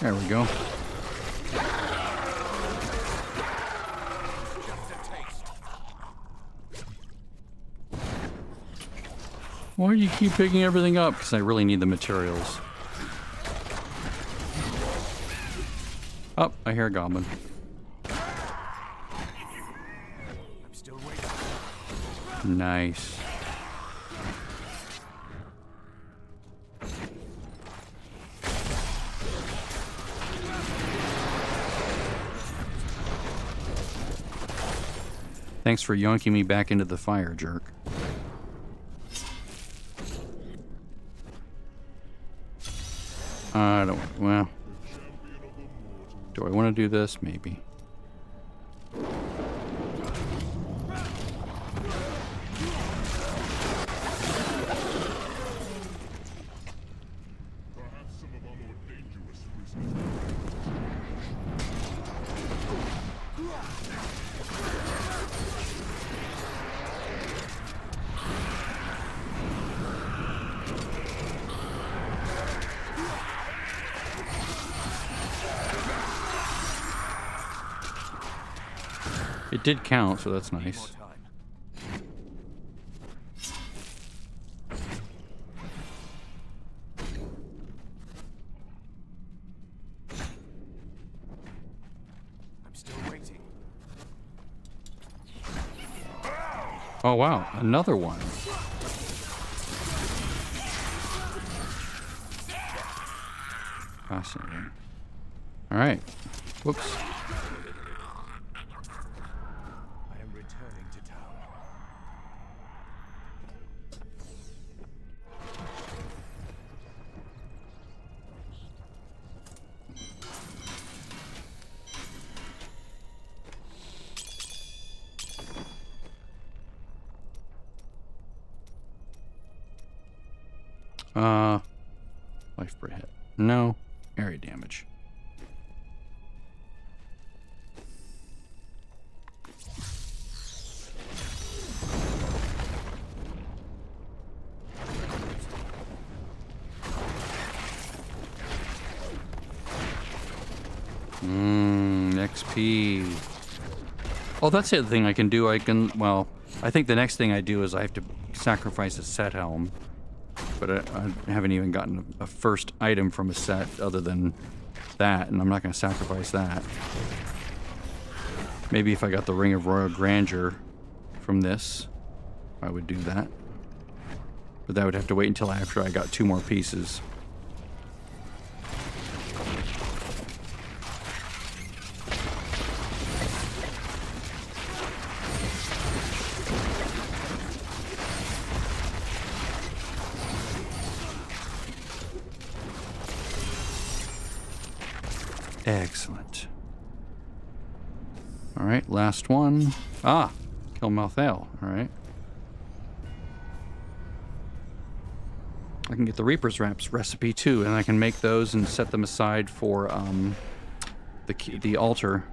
There we go. Why do you keep picking everything up? Because I really need the materials. Oh, I hear a goblin. I'm still waiting. Nice. Thanks for yoinking me back into the fire, jerk. I don't, well, do I want to do this? Maybe. Perhaps some of our more dangerous prisoners. It did count, so that's Need more nice. time. I'm still waiting. Oh wow, another one. Fascinating. All right. Whoops. I am returning to town. Life per hit. No. Area damage. XP. Oh, that's the other thing I can do. Well, I think the next thing I do is I have to sacrifice a set helm. But I haven't even gotten a first item from a set other than that, and I'm not going to sacrifice that. Maybe if I got the Ring of Royal Grandeur from this, I would do that. But that would have to wait until after I got 2 more pieces. Excellent. All right, last one. Ah, kill Malthael. All right. I can get the Reaper's Wraps recipe too, and I can make those and set them aside for the altar.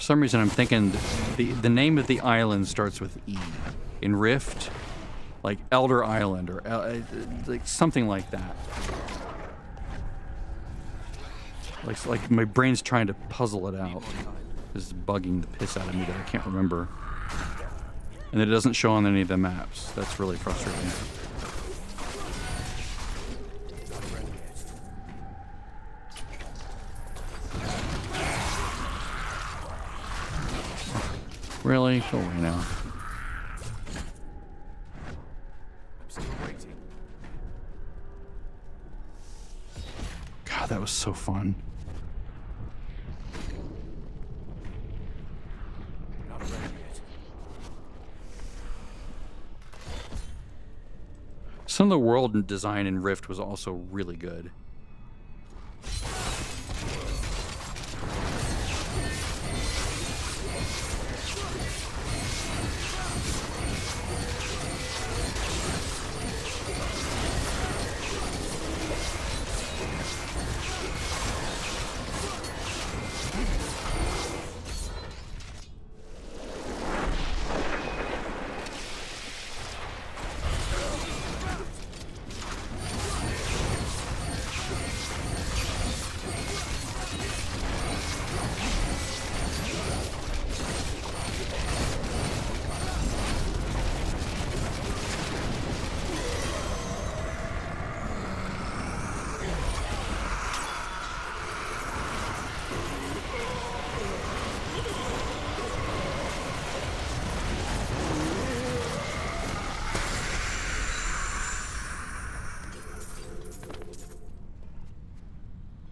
For some reason, I'm thinking the name of the island starts with E. In Rift, like Elder Island or like something like that. Like my brain's trying to puzzle it out. This is bugging the piss out of me that I can't remember. And it doesn't show on any of the maps. That's really frustrating. Really? Go away now. I'm still waiting. God, that was so fun. Not ready yet. Some of the world design in Rift was also really good.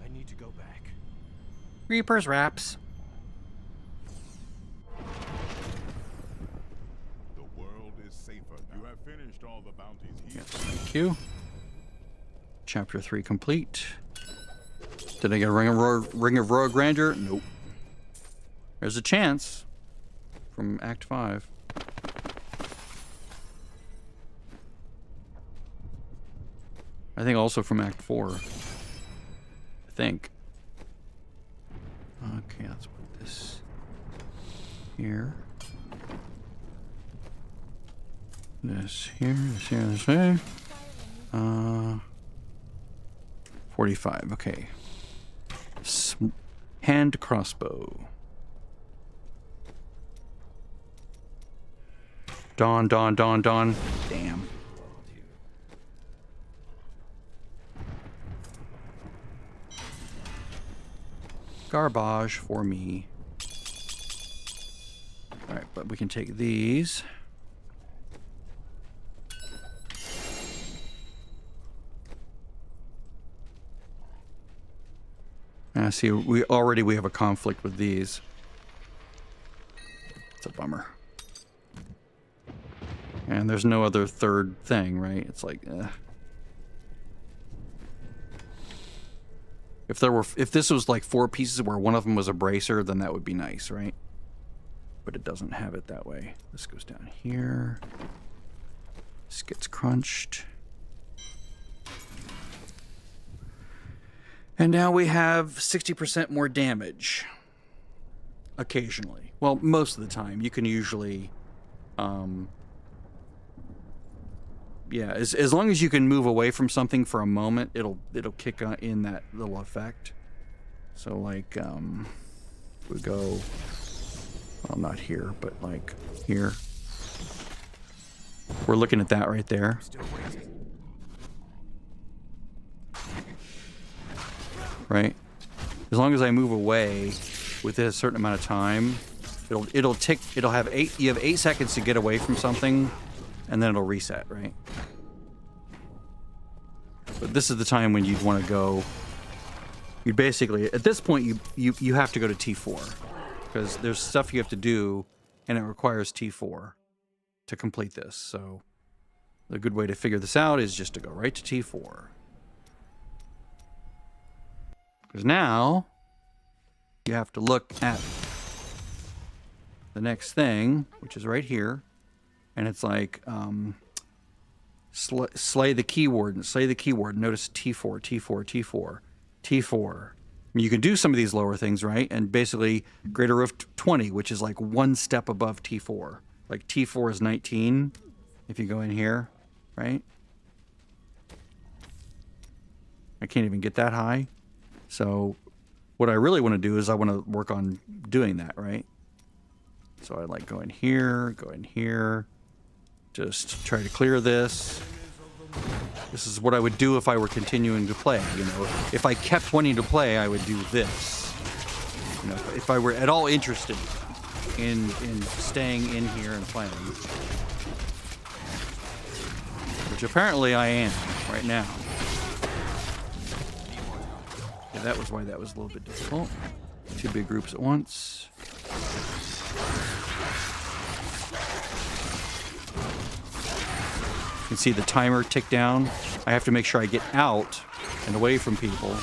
I need to go back. Reaper's Wraps. The world is safer now. You have finished all the bounties here. Yes, thank you. Chapter 3 complete. Did I get a Ring of Royal Grandeur? Nope. There's a chance from Act 5. I think also from Act 4. I think. Okay, let's put this here. This here, this here, this here. 45, okay. Hand crossbow. Dawn. Damn. Garbage for me. Alright, but we can take these. See, we have a conflict with these. It's a bummer. And there's no other third thing, right? It's like, if this was like 4 pieces where one of them was a bracer, then that would be nice, right? But it doesn't have it that way. This goes down here. This gets crunched. And now we have 60% more damage. Occasionally. Well, most of the time. You can usually... yeah, as long as you can move away from something for a moment, it'll kick in that little effect. So like, we go... Well, not here, but like here. We're looking at that right there. Still waiting. Right? As long as I move away within a certain amount of time, it'll have 8 seconds to get away from something, and then it'll reset, right? But this is the time when you'd want to go. You basically, at this point, you have to go to T4 because there's stuff you have to do, and it requires T4 to complete this. So the good way to figure this out is just to go right to T4. Because now you have to look at the next thing, which is right here, and it's like slay the keyword and slay the keyword. Notice T4, T4, T4, T4, mean, you can do some of these lower things, right? And basically, Greater Roof 20, which is like one step above T4. Like T4 is 19 if you go in here, right? I can't even get that high. So what I really want to do is I want to work on doing that, right? So I like go in here, just try to clear this. This is what I would do if I were continuing to play, you know. If I kept wanting to play, I would do this. You know, if I were at all interested in staying in here and playing. Which apparently I am right now. Yeah, that was why that was a little bit difficult. Two big groups at once. You can see the timer tick down. I have to make sure I get out and away from people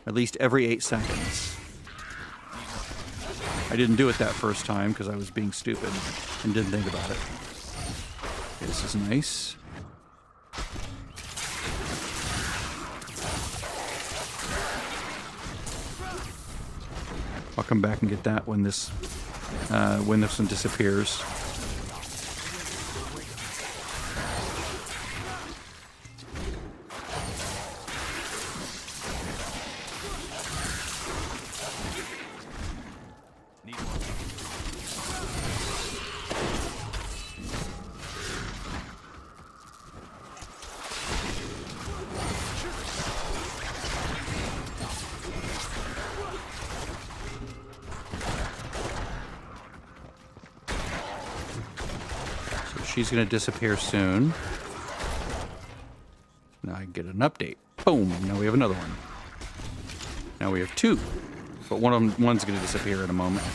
at least every 8 seconds. I didn't do it that first time because I was being stupid and didn't think about it. Okay, this is nice. I'll come back and get that when this one disappears. She's going to disappear soon. Now I get an update. Boom. Now we have another one. Now we have 2. But one's going to disappear in a moment.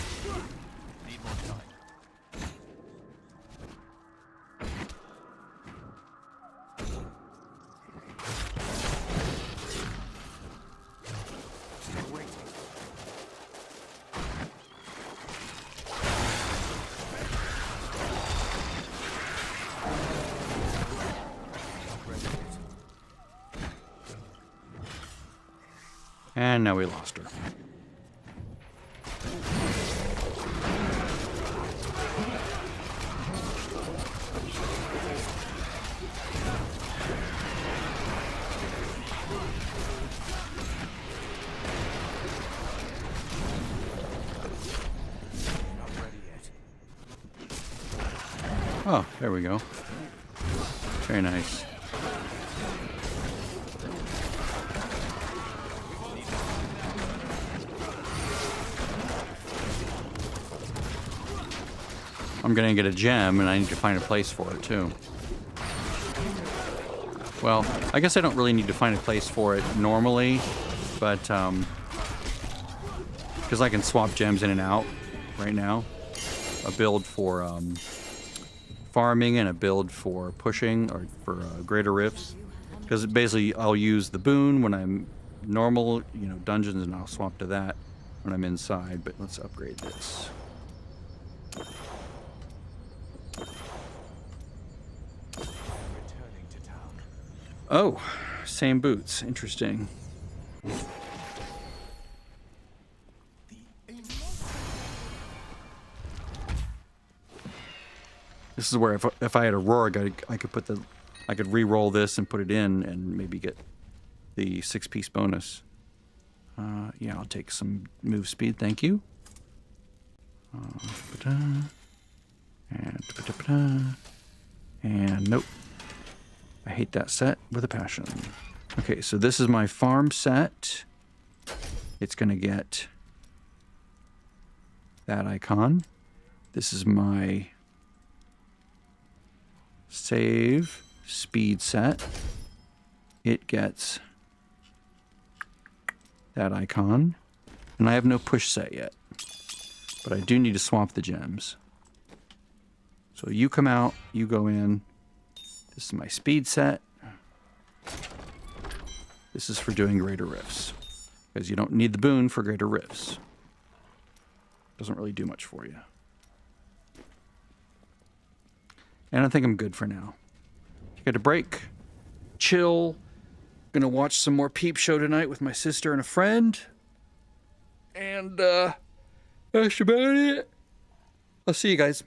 And now we lost her. Oh, there we go. Very nice. I'm gonna get a gem, and I need to find a place for it, too. Well, I guess I don't really need to find a place for it normally, but, because I can swap gems in and out right now. A build for, farming and a build for pushing, or for, greater rifts. Because basically, I'll use the boon when I'm normal, you know, dungeons, and I'll swap to that when I'm inside, but let's upgrade this. Oh, same boots. Interesting. This is where if I had a Rorig, I could re-roll this and put it in and maybe get the 6-piece bonus. Yeah, I'll take some move speed. Thank you. And nope. I hate that set with a passion. Okay, so this is my farm set. It's going to get that icon. This is my save speed set. It gets that icon. And I have no push set yet. But I do need to swap the gems. So you come out, you go in. This is my speed set. This is for doing greater rifts. Because you don't need the boon for greater rifts. Doesn't really do much for you. And I think I'm good for now. Take a break. Chill. Gonna watch some more Peep Show tonight with my sister and a friend. And that's about it. I'll see you guys.